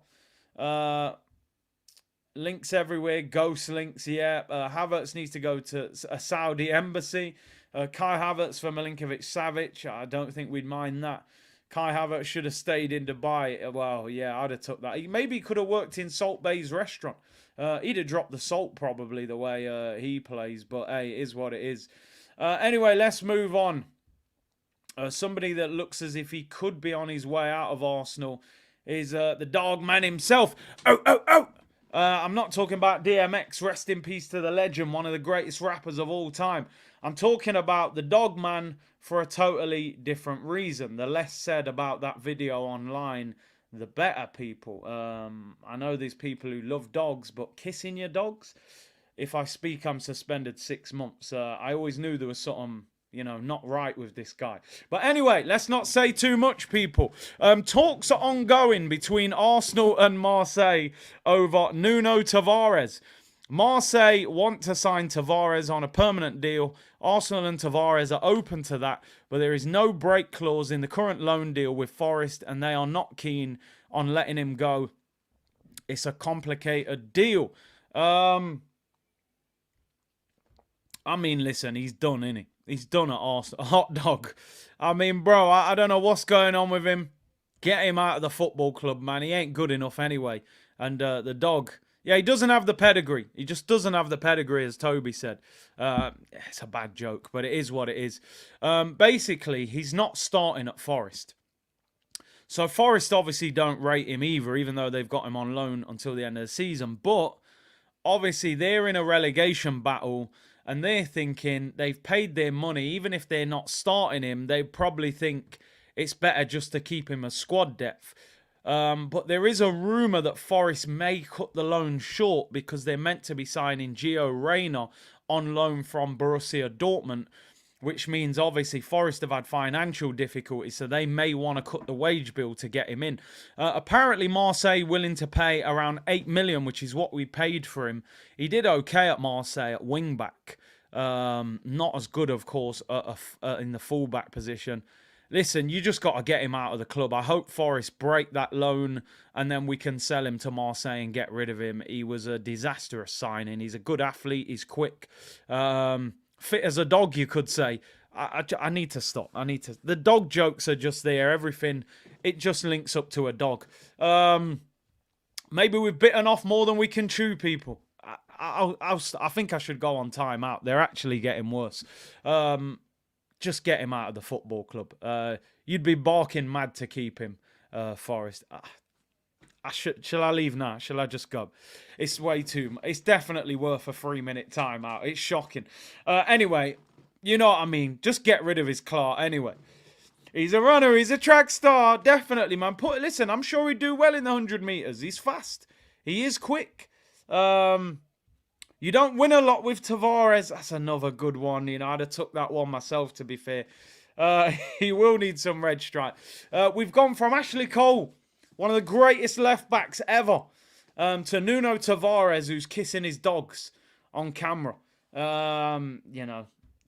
Links everywhere. Ghost links, yeah. Havertz needs to go to a Saudi embassy. Kai Havertz for Milinkovic-Savic. I don't think we'd mind that. Kai Havertz should have stayed in Dubai. Well, yeah, I'd have took that. Maybe he could have worked in Salt Bay's restaurant. He'd have dropped the salt probably the way he plays. But hey, it is what it is. Anyway, let's move on. Somebody that looks as if he could be on his way out of Arsenal is the dog man himself. Oh, oh, oh! I'm not talking about DMX, rest in peace to the legend, one of the greatest rappers of all time. I'm talking about the dog man for a totally different reason. The less said about that video online, the better, people. I know there's people who love dogs, but kissing your dogs? If I speak, I'm suspended 6 months. I always knew there was something, not right with this guy. But anyway, let's not say too much, people. Talks are ongoing between Arsenal and Marseille over Nuno Tavares. Marseille want to sign Tavares on a permanent deal. Arsenal and Tavares are open to that, but there is no break clause in the current loan deal with Forest, and they are not keen on letting him go. It's a complicated deal. Listen, he's done, isn't he? He's done at Arsenal. Hot dog. Bro, I don't know what's going on with him. Get him out of the football club, man. He ain't good enough anyway. And the dog, yeah, he doesn't have the pedigree. He just doesn't have the pedigree, as Toby said. It's a bad joke, but it is what it is. Basically, he's not starting at Forest. So Forest obviously don't rate him either, even though they've got him on loan until the end of the season. But obviously, they're in a relegation battle. And they're thinking they've paid their money. Even if they're not starting him, they probably think it's better just to keep him as squad depth. But there is a rumour that Forest may cut the loan short because they're meant to be signing Gio Reyna on loan from Borussia Dortmund, which means obviously Forest have had financial difficulties, so they may want to cut the wage bill to get him in. Apparently, Marseille willing to pay around 8 million, which is what we paid for him. He did okay at Marseille at wing-back. Not as good, of course, in the full-back position. Listen, you just got to get him out of the club. I hope Forest break that loan and then we can sell him to Marseille and get rid of him. He was a disastrous signing. He's a good athlete. He's quick. Fit as a dog, you could say. I need to stop. The dog jokes are just there. Everything, it just links up to a dog. Maybe we've bitten off more than we can chew, people. I think I should go on time out. They're actually getting worse. Just get him out of the football club. You'd be barking mad to keep him, Forest. Shall I leave now? Shall I just go? It's way too... It's definitely worth a 3-minute timeout. It's shocking. Anyway, you know what I mean. Just get rid of his claw. Anyway, he's a runner. He's a track star. Definitely, man. Listen, I'm sure he'd do well in the 100 metres. He's fast. He is quick. You don't win a lot with Tavares. That's another good one. I'd have took that one myself, to be fair. He will need some red stripe. We've gone from Ashley Cole, one of the greatest left-backs ever, to Nuno Tavares, who's kissing his dogs on camera.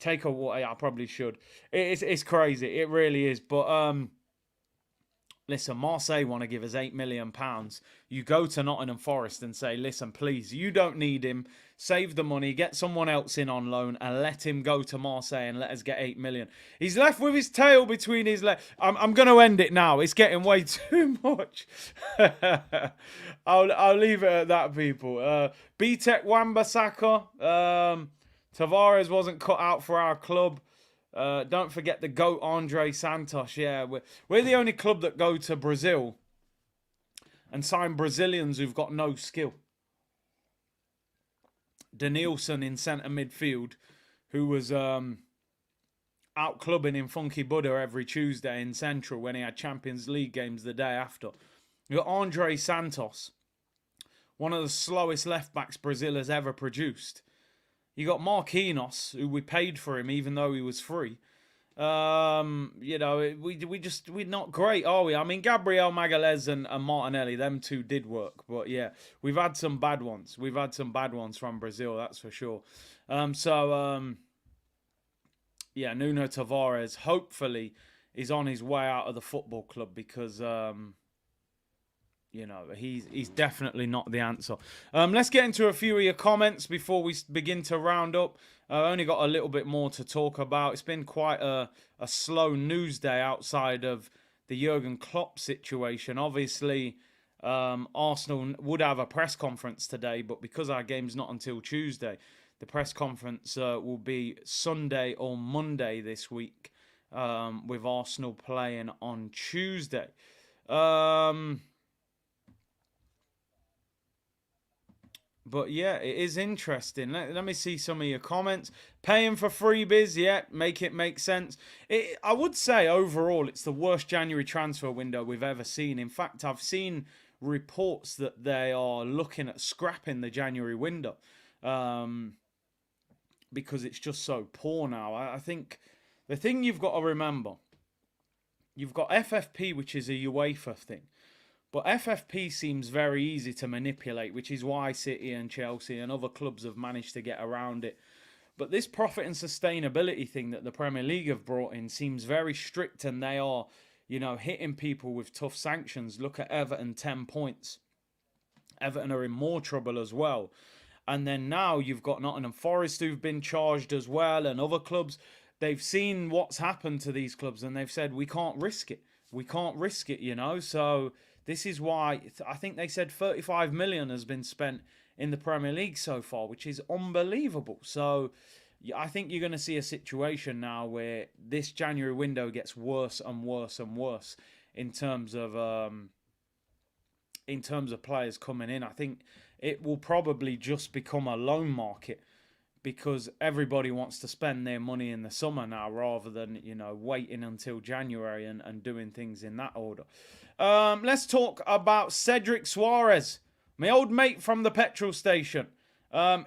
Take a walk. I probably should. It's crazy. It really is. But listen, Marseille want to give us £8 million. You go to Nottingham Forest and say, listen, please, you don't need him. Save the money, get someone else in on loan and let him go to Marseille and let us get 8 million. He's left with his tail between his legs. I'm going to end it now. It's getting way too much. I'll leave it at that, people. BTEC Wan-Bissaka. Tavares wasn't cut out for our club. Don't forget the GOAT Andre Santos. Yeah, we're the only club that go to Brazil and sign Brazilians who've got no skill. Denilson in centre midfield, who was out clubbing in Funky Buddha every Tuesday in Central when he had Champions League games the day after. You got Andre Santos, one of the slowest left-backs Brazil has ever produced. You got Marquinhos, who we paid for him even though he was free. We're not great, are we? Gabriel Magalhaes and Martinelli, them two did work. But yeah, we've had some bad ones. We've had some bad ones from Brazil, that's for sure. Nuno Tavares hopefully is on his way out of the football club because... he's definitely not the answer. Let's get into a few of your comments before we begin to round up. I've only got a little bit more to talk about. It's been quite a slow news day outside of the Jurgen Klopp situation. Obviously, Arsenal would have a press conference today, but because our game's not until Tuesday, the press conference will be Sunday or Monday this week. with Arsenal playing on Tuesday. Um, But yeah, it is interesting. Let me see some of your comments. Paying for freebies, yeah, make it make sense. I would say overall, it's the worst January transfer window we've ever seen. In fact, I've seen reports that they are looking at scrapping the January window um, because it's just so poor now. I think the thing you've got to remember, you've got FFP, which is a UEFA thing. But FFP seems very easy to manipulate, which is why City and Chelsea and other clubs have managed to get around it. But this profit and sustainability thing that the Premier League have brought in seems very strict, and they are, hitting people with tough sanctions. Look at Everton, 10 points. Everton are in more trouble as well. And then now you've got Nottingham Forest who've been charged as well, and other clubs. They've seen what's happened to these clubs and they've said, we can't risk it. We can't risk it, So this is why I think they said 35 million has been spent in the Premier League so far, which is unbelievable. So I think you're going to see a situation now where this January window gets worse and worse and worse in terms of players coming in. I think it will probably just become a loan market because everybody wants to spend their money in the summer now rather than, waiting until January and doing things in that order. Let's talk about Cedric Soares, my old mate from the petrol station.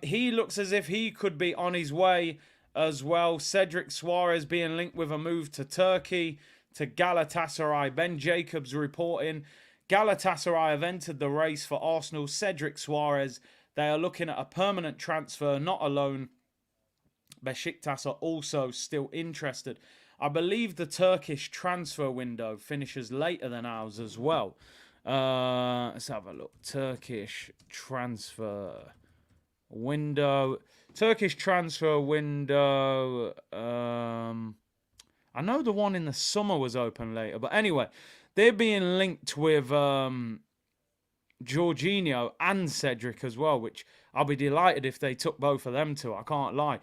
He looks as if he could be on his way as well. Cedric Soares being linked with a move to Turkey, to Galatasaray. Ben Jacobs reporting Galatasaray have entered the race for Arsenal. Cedric Soares. They are looking at a permanent transfer, not a loan. Besiktas are also still interested. I believe the Turkish transfer window finishes later than ours as well. Let's have a look. Turkish transfer window. I know the one in the summer was open later. But anyway, they're being linked with Jorginho and Cedric as well, which I'll be delighted if they took both of them too. I can't lie.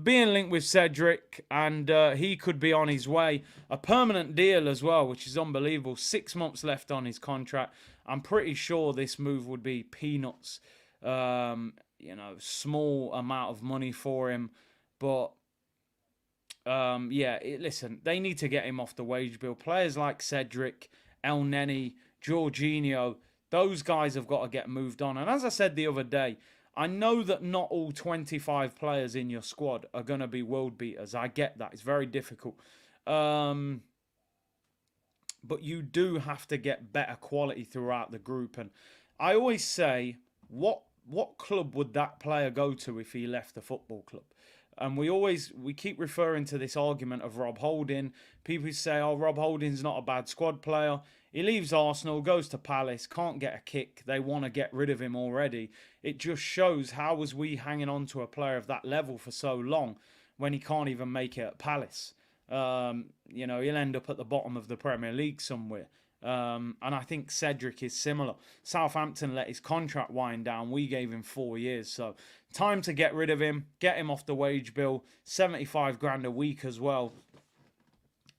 Being linked with Cedric, and he could be on his way. A permanent deal as well, which is unbelievable. 6 months left on his contract. I'm pretty sure this move would be peanuts. Small amount of money for him. But, listen, they need to get him off the wage bill. Players like Cedric, El Neni, Jorginho, those guys have got to get moved on. And as I said the other day, I know that not all 25 players in your squad are going to be world beaters. I get that. It's very difficult. But you do have to get better quality throughout the group. And I always say, what club would that player go to if he left the football club? And we keep referring to this argument of Rob Holding. People say, oh, Rob Holding's not a bad squad player. He leaves Arsenal, goes to Palace, can't get a kick. They want to get rid of him already. It just shows how was we hanging on to a player of that level for so long when he can't even make it at Palace. He'll end up at the bottom of the Premier League somewhere. And I think Cedric is similar. Southampton let his contract wind down. We gave him 4 years. So time to get rid of him, get him off the wage bill, 75 grand a week as well.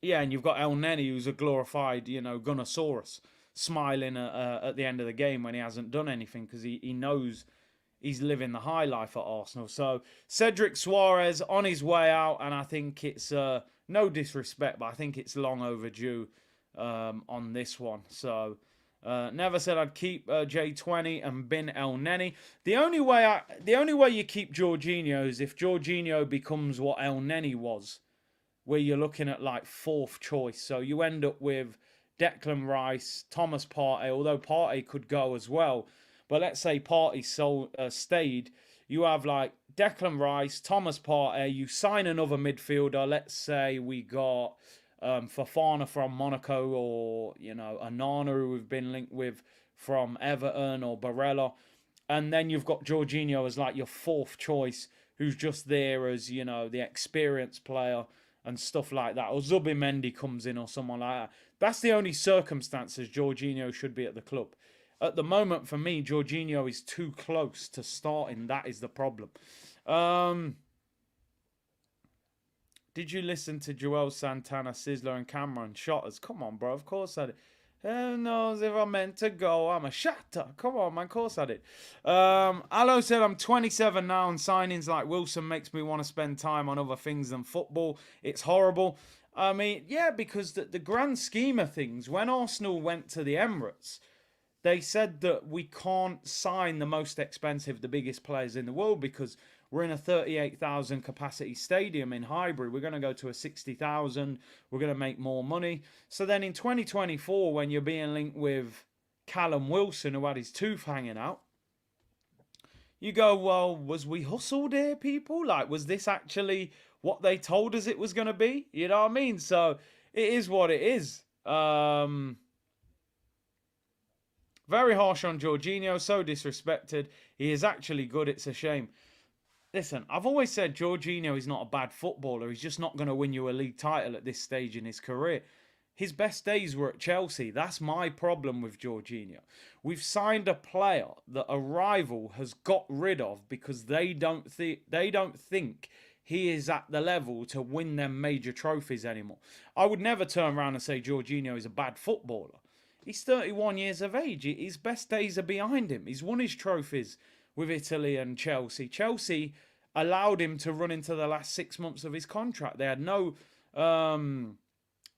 Yeah, and you've got El Neni, who's a glorified, Gunnosaurus, smiling at the end of the game when he hasn't done anything because he knows he's living the high life at Arsenal. So Cedric Soares on his way out, and I think it's, no disrespect, but I think it's long overdue on this one. So never said I'd keep J20 and bin El Neni. The only way you keep Jorginho is if Jorginho becomes what El Neni was, where you're looking at like fourth choice. So you end up with Declan Rice, Thomas Partey, although Partey could go as well. But let's say Partey stayed. You have like Declan Rice, Thomas Partey. You sign another midfielder. Let's say we got Fofana from Monaco, or, Onana, who we've been linked with from Everton, or Barella. And then you've got Jorginho as like your fourth choice, who's just there as, the experienced player and stuff like that. Or Zubimendi comes in or someone like that. That's the only circumstances Jorginho should be at the club. At the moment, for me, Jorginho is too close to starting. That is the problem. Did you listen to Joel Santana, Sizzler, and Cameron? Shotters. Come on, bro. Of course I did. Who knows if I'm meant to go? I'm a shatter. Come on, man. Of course I did. Allo said, I'm 27 now, and signings like Wilson makes me want to spend time on other things than football. It's horrible. I mean, yeah, because the grand scheme of things, when Arsenal went to the Emirates, they said that we can't sign the most expensive, the biggest players in the world because we're in a 38,000 capacity stadium in Highbury. We're going to go to a 60,000. We're going to make more money. So then in 2024, when you're being linked with Callum Wilson, who had his tooth hanging out, you go, well, was we hustled here, people? Like, was this actually what they told us it was going to be? You know what I mean? So it is what it is. Very harsh on Jorginho, so disrespected. He is actually good, it's a shame. Listen, I've always said Jorginho is not a bad footballer. He's just not going to win you a league title at this stage in his career. His best days were at Chelsea. That's my problem with Jorginho. We've signed a player that a rival has got rid of because they don't think he is at the level to win them major trophies anymore. I would never turn around and say Jorginho is a bad footballer. He's 31 years of age. His best days are behind him. He's won his trophies with Italy and Chelsea. Chelsea allowed him to run into the last 6 months of his contract. They had no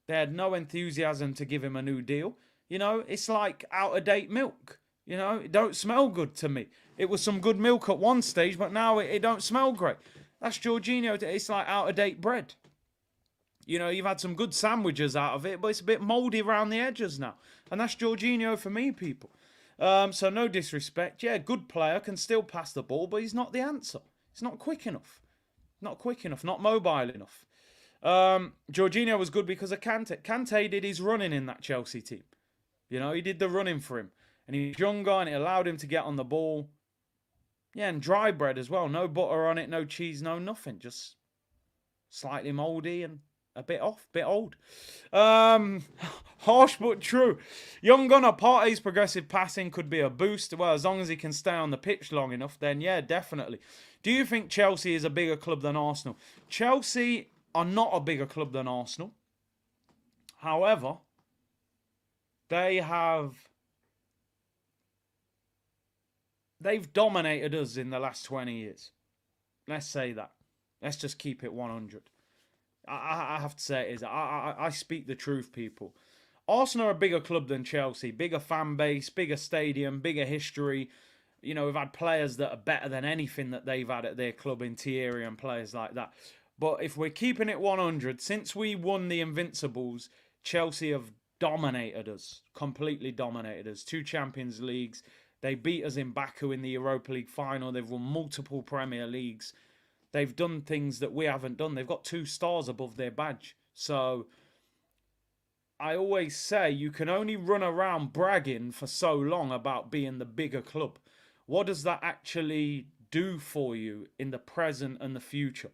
enthusiasm to give him a new deal. You know, it's like out-of-date milk. You know, it don't smell good to me. It was some good milk at one stage, but now it don't smell great. That's Jorginho. It's like out-of-date bread. You know, you've had some good sandwiches out of it, but it's a bit mouldy around the edges now. And that's Jorginho for me, people. So no disrespect. Yeah, good player, can still pass the ball, but he's not the answer. He's not quick enough. Not quick enough, not mobile enough. Jorginho was good because of Kante. Kante did his running in that Chelsea team. You know, he did the running for him. And he's younger and it allowed him to get on the ball. Yeah, and dry bread as well. No butter on it, no cheese, no nothing. Just slightly mouldy and a bit off, bit old. Harsh but true. Young gunner Partey's progressive passing could be a boost. Well, as long as he can stay on the pitch long enough, then yeah, definitely. Do you think Chelsea is a bigger club than Arsenal? Chelsea are not a bigger club than Arsenal. However, they've dominated us in the last 20 years. Let's say that. Let's just keep it 100. I have to say it is. I speak the truth, people. Arsenal are a bigger club than Chelsea. Bigger fan base, bigger stadium, bigger history. You know, we've had players that are better than anything that they've had at their club in Thierry and players like that. But if we're keeping it 100, since we won the Invincibles, Chelsea have dominated us. Completely dominated us. 2 Champions Leagues. They beat us in Baku in the Europa League final. They've won multiple Premier Leagues. They've done things that we haven't done. They've got 2 stars above their badge. So I always say you can only run around bragging for so long about being the bigger club. What does that actually do for you in the present and the future?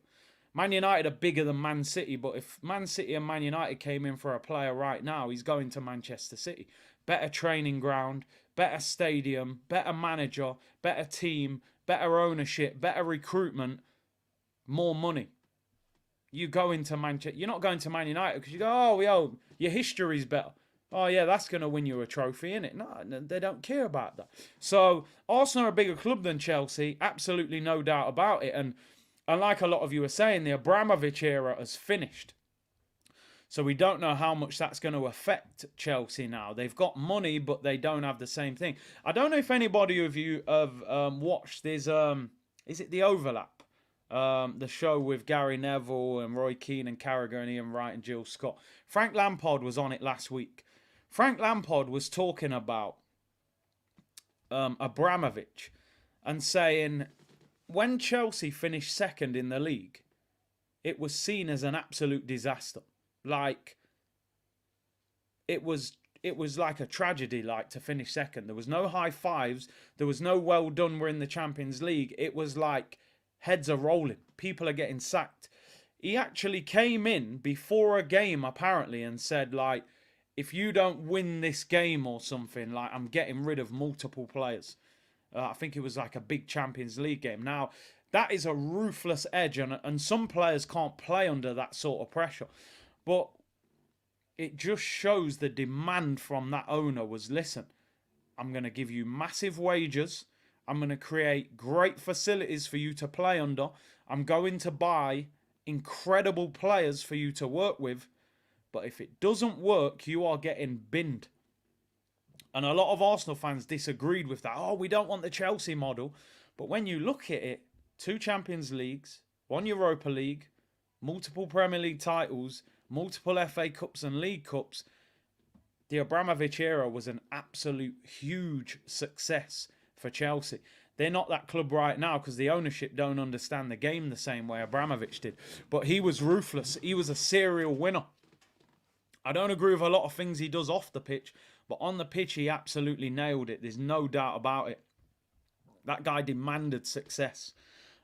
Man United are bigger than Man City, but if Man City and Man United came in for a player right now, he's going to Manchester City. Better training ground, better stadium, better manager, better team, better ownership, better recruitment, more money. You go into Manchester, you're not going to Man United because you go, oh, yo, your history's better. Oh, yeah, that's going to win you a trophy, innit? No, they don't care about that. So, Arsenal are a bigger club than Chelsea, absolutely no doubt about it. And like a lot of you are saying, the Abramovich era has finished. So we don't know how much that's going to affect Chelsea now. They've got money, but they don't have the same thing. I don't know if anybody of you have watched this, is it The Overlap? The show with Gary Neville and Roy Keane and Carragher and Ian Wright and Jill Scott. Frank Lampard was on it last week. Frank Lampard was talking about Abramovich and saying when Chelsea finished second in the league, it was seen as an absolute disaster. Like, it was like a tragedy, like, to finish second. There was no high fives. There was no well done, we're in the Champions League. It was like heads are rolling. People are getting sacked. He actually came in before a game, apparently, and said, like, if you don't win this game or something, like, I'm getting rid of multiple players. I think it was like a big Champions League game. Now, That is a ruthless edge, and some players can't play under that sort of pressure. But it just shows the demand from that owner was, listen, I'm going to give you massive wages. I'm going to create great facilities for you to play under. I'm going to buy incredible players for you to work with. But if it doesn't work, you are getting binned. And a lot of Arsenal fans disagreed with that. Oh, we don't want the Chelsea model. But when you look at it, 2 Champions Leagues, 1 Europa League, multiple Premier League titles, multiple FA Cups and League Cups, the Abramovich era was an absolute huge success for Chelsea. They're not that club right now because the ownership don't understand the game the same way Abramovich did. But he was ruthless. He was a serial winner. I don't agree with a lot of things he does off the pitch, but on the pitch he absolutely nailed it. There's no doubt about it. That guy demanded success.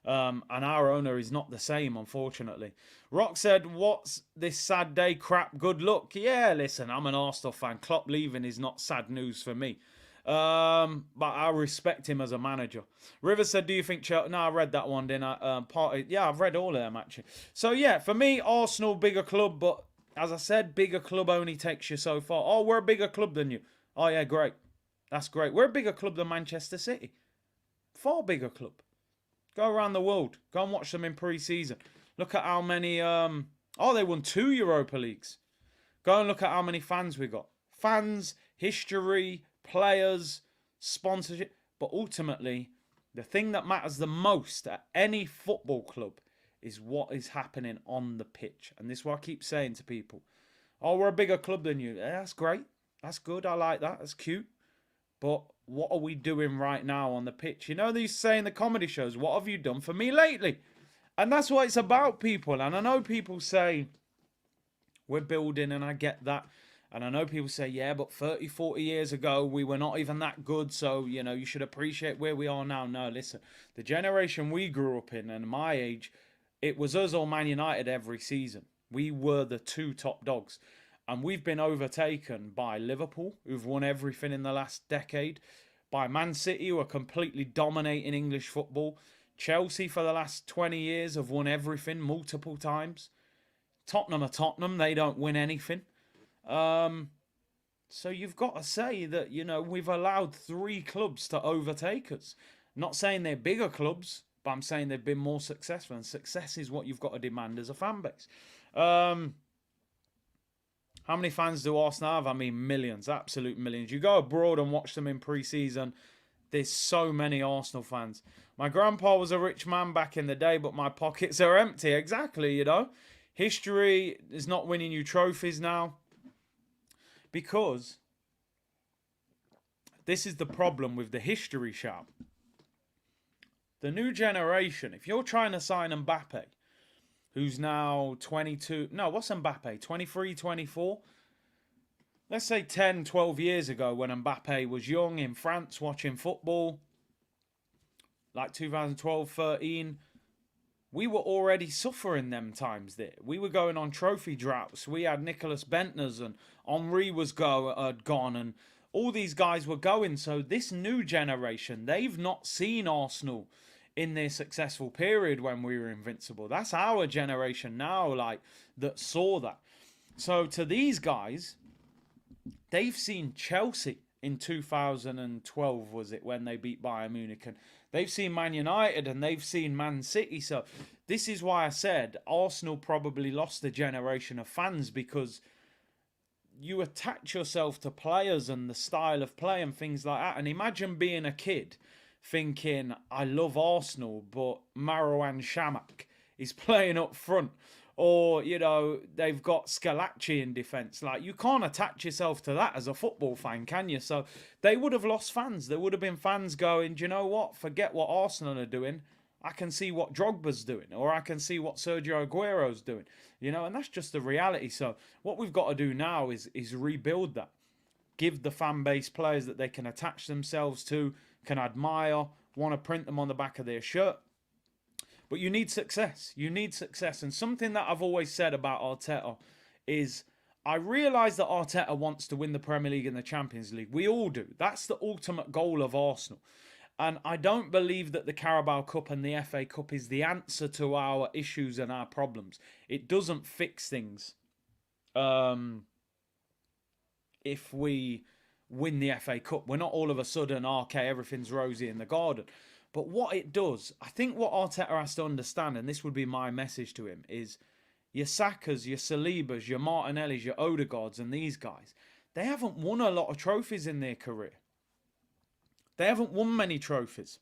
And our owner is not the same, unfortunately. Rock said, what's this sad day crap? Good luck. Yeah, listen, I'm an Arsenal fan. Klopp leaving is not sad news for me. But I respect him as a manager. River said, do you think Chelsea... No, I read that one, didn't I? Partey. Yeah, I've read all of them, actually. So, yeah, for me, Arsenal, bigger club. But as I said, bigger club only takes you so far. Oh, we're a bigger club than you. Oh, yeah, great. That's great. We're a bigger club than Manchester City. Far bigger club. Go around the world. Go and watch them in pre-season. Look at how many... they won 2 Europa Leagues. Go and look at how many fans we got. Fans, history, players, sponsorship. But ultimately, the thing that matters the most at any football club is what is happening on the pitch. And this is what I keep saying to people. Oh, we're a bigger club than you. Yeah, that's great. That's good. I like that. That's cute. But what are we doing right now on the pitch? You know, these say in the comedy shows, what have you done for me lately? And that's what it's about, people. And I know people say, we're building, and I get that. And I know people say, yeah, but 30, 40 years ago, we were not even that good. So, you know, you should appreciate where we are now. No, listen, the generation we grew up in and my age, it was us or Man United every season. We were the 2 top dogs. And we've been overtaken by Liverpool, who've won everything in the last decade, by Man City, who are completely dominating English football. Chelsea, for the last 20 years, have won everything multiple times. Tottenham are Tottenham. They don't win anything. So you've got to say that, you know, we've allowed 3 clubs to overtake us. Not saying they're bigger clubs, but I'm saying they've been more successful. And success is what you've got to demand as a fan base. How many fans do Arsenal have? I mean, millions, absolute millions. You go abroad and watch them in pre-season, there's so many Arsenal fans. My grandpa was a rich man back in the day, but my pockets are empty. Exactly, you know. History is not winning you trophies now. Because this is the problem with the history shout. The new generation, if you're trying to sign Mbappe, who's now 22... No, what's Mbappe? 23, 24? Let's say 10, 12 years ago when Mbappe was young in France watching football, like 2012, 13, we were already suffering them times there. We were going on trophy droughts. We had Nicholas Bentners and Henry was gone and all these guys were going. So this new generation, they've not seen Arsenal in their successful period when we were invincible. That's our generation now, like, that saw that. So to these guys, they've seen Chelsea in 2012, was it, when they beat Bayern Munich, and they've seen Man United and they've seen Man City. So this is why I said Arsenal probably lost a generation of fans, because you attach yourself to players and the style of play and things like that. And imagine being a kid thinking, I love Arsenal, but Marouane Chamakh is playing up front. Or, you know, they've got Scalacci in defence. Like, you can't attach yourself to that as a football fan, can you? So they would have lost fans. There would have been fans going, do you know what? Forget what Arsenal are doing. I can see what Drogba's doing. Or I can see what Sergio Aguero's doing. You know, and that's just the reality. So what we've got to do now is rebuild that. Give the fan base players that they can attach themselves to, can admire, want to print them on the back of their shirt. But you need success. You need success. And something that I've always said about Arteta is, I realise that Arteta wants to win the Premier League and the Champions League. We all do. That's the ultimate goal of Arsenal. And I don't believe that the Carabao Cup and the FA Cup is the answer to our issues and our problems. It doesn't fix things. Um, if we win the FA Cup, we're not all of a sudden, okay, everything's rosy in the garden. But what it does, I think what Arteta has to understand, and this would be my message to him, is your Sakas, your Salibas, your Martinellis, your Odegaards, and these guys, they haven't won a lot of trophies in their career. They haven't won many trophies.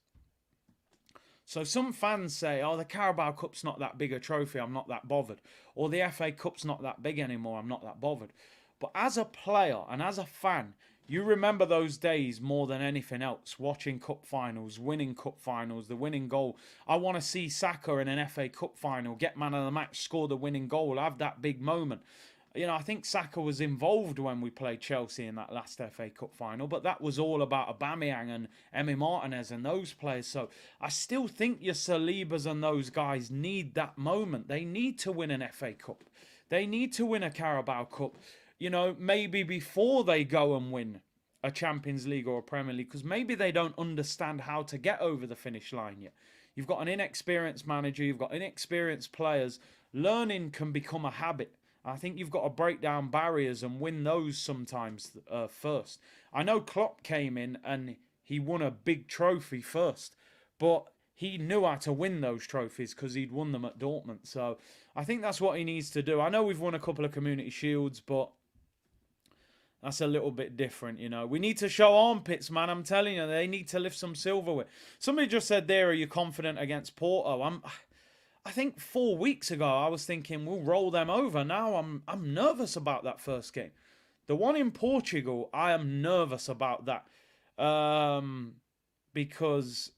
So some fans say, oh, the Carabao Cup's not that big a trophy, I'm not that bothered. Or the FA Cup's not that big anymore, I'm not that bothered. But as a player and as a fan, you remember those days more than anything else, watching cup finals, winning cup finals, the winning goal. I want to see Saka in an FA Cup final, get man of the match, score the winning goal, have that big moment. You know, I think Saka was involved when we played Chelsea in that last FA Cup final, but that was all about Aubameyang and Emi Martinez and those players. So I still think your Salibas and those guys need that moment. They need to win an FA Cup. They need to win a Carabao Cup, you know, maybe before they go and win a Champions League or a Premier League, because maybe they don't understand how to get over the finish line yet. You've got an inexperienced manager, you've got inexperienced players. Learning can become a habit. I think you've got to break down barriers and win those sometimes first. I know Klopp came in and he won a big trophy first, but he knew how to win those trophies because he'd won them at Dortmund. So I think that's what he needs to do. I know we've won a couple of Community Shields, but that's a little bit different, you know. We need to show armpits, man. I'm telling you, they need to lift some silverware. Somebody just said there, are you confident against Porto? I think 4 weeks ago I was thinking we'll roll them over. Now I'm nervous about that first game. The one in Portugal, I am nervous about that. Because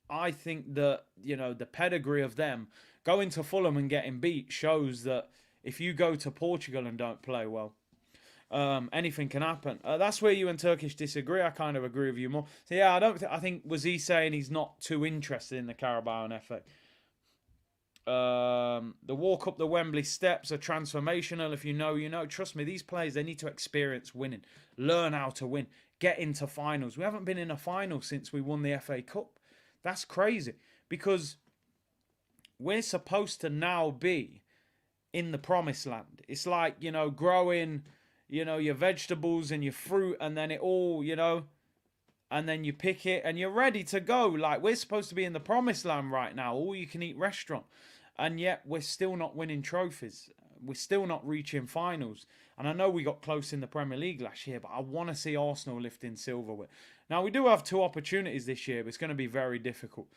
I think that, you know, the pedigree of them going to Fulham and getting beat shows that if you go to Portugal and don't play well, anything can happen. That's where you and Turkish disagree. I kind of agree with you more. So yeah, I think was he saying he's not too interested in the Carabao and FA? The walk up the Wembley steps are transformational. If you know, you know. Trust me, these players, they need to experience winning, learn how to win, get into finals. We haven't been in a final since we won the FA Cup. That's crazy because we're supposed to now be in the promised land. It's like, you know, growing, you know, your vegetables and your fruit, and then it all, you know, and then you pick it and you're ready to go. Like, we're supposed to be in the promised land right now, all you can eat restaurant. And yet we're still not winning trophies. We're still not reaching finals. And I know we got close in the Premier League last year, but I want to see Arsenal lifting silverware. Now, we do have 2 opportunities this year, but it's going to be very difficult.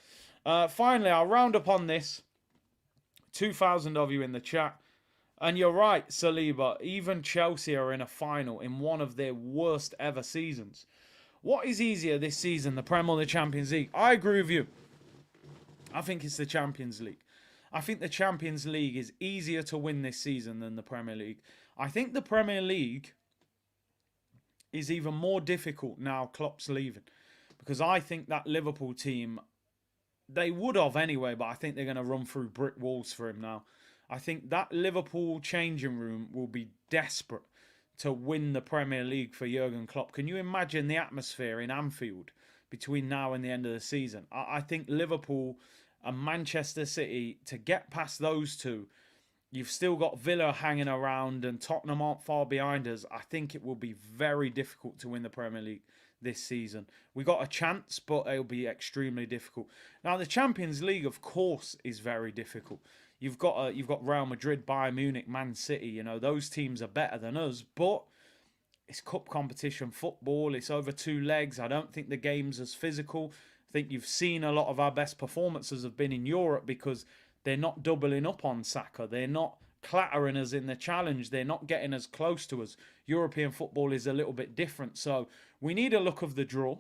Finally, I'll round up on this. 2,000 of you in the chat. And you're right, Saliba. Even Chelsea are in a final in one of their worst ever seasons. What is easier this season, the Premier or the Champions League? I agree with you. I think it's the Champions League. I think the Champions League is easier to win this season than the Premier League. I think the Premier League is even more difficult now Klopp's leaving. Because I think that Liverpool team, they would have anyway, but I think they're going to run through brick walls for him now. I think that Liverpool changing room will be desperate to win the Premier League for Jurgen Klopp. Can you imagine the atmosphere in Anfield between now and the end of the season? I think Liverpool and Manchester City, to get past those two, you've still got Villa hanging around and Tottenham aren't far behind us. I think it will be very difficult to win the Premier League this season. We got a chance, but it'll be extremely difficult. Now, the Champions League, of course, is very difficult. You've got Real Madrid, Bayern Munich, Man City. You know, those teams are better than us, but it's cup competition football. It's over 2 legs. I don't think the game's as physical. I think you've seen a lot of our best performances have been in Europe because they're not doubling up on Saka. They're not clattering us in the challenge. They're not getting as close to us. European football is a little bit different. So we need a look of the draw.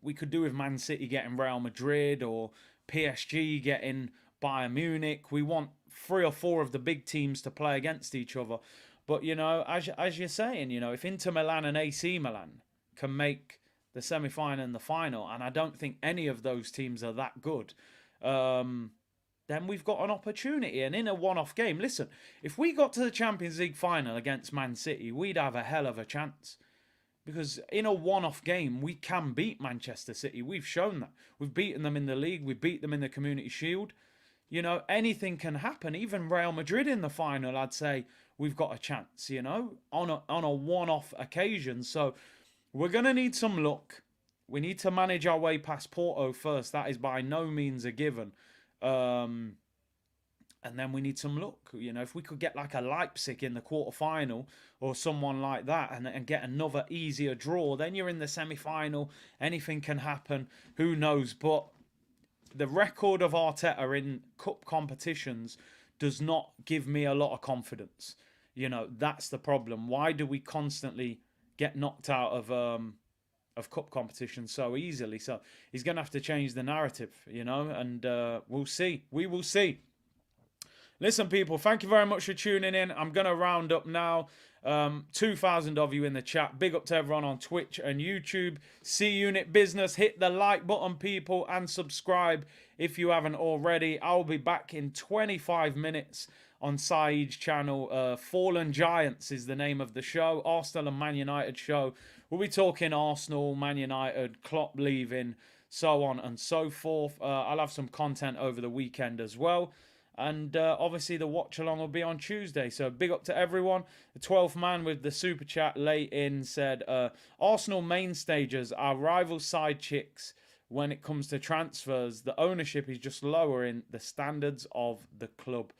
We could do with Man City getting Real Madrid or PSG getting Bayern Munich. We want 3 or 4 of the big teams to play against each other. But, you know, as you're saying, you know, if Inter Milan and AC Milan can make the semi-final and the final, and I don't think any of those teams are that good, then we've got an opportunity. And in a one-off game, listen, if we got to the Champions League final against Man City, we'd have a hell of a chance. Because in a one-off game, we can beat Manchester City. We've shown that. We've beaten them in the league. We beat them in the Community Shield. You know, anything can happen. Even Real Madrid in the final, I'd say we've got a chance, you know, on a one-off occasion. So we're going to need some luck. We need to manage our way past Porto first. That is by no means a given. And then we need some luck. You know, if we could get like a Leipzig in the quarterfinal or someone like that and get another easier draw, then you're in the semi-final. Anything can happen. Who knows? But the record of Arteta in cup competitions does not give me a lot of confidence. You know, that's the problem. Why do we constantly get knocked out of cup competition so easily? So he's going to have to change the narrative, you know, and we'll see. We will see. Listen, people, thank you very much for tuning in. I'm going to round up now. 2,000 of you in the chat. Big up to everyone on Twitch and YouTube. C-Unit Business. Hit the like button, people, and subscribe if you haven't already. I'll be back in 25 minutes on Saeed's channel. Fallen Giants is the name of the show. Arsenal and Man United show. We'll be talking Arsenal, Man United, Klopp leaving, so on and so forth. I'll have some content over the weekend as well. And obviously the watch along will be on Tuesday. So big up to everyone. The 12th man with the super chat late in said, Arsenal main stages are rival side chicks when it comes to transfers. The ownership is just lowering the standards of the club.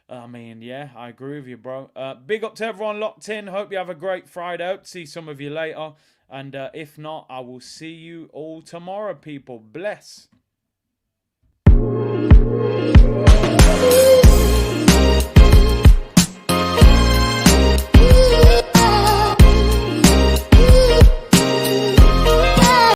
I mean, yeah, I agree with you, bro. Big up to everyone locked in. Hope you have a great Friday. Hope to see some of you later. And if not, I will see you all tomorrow, people. Bless.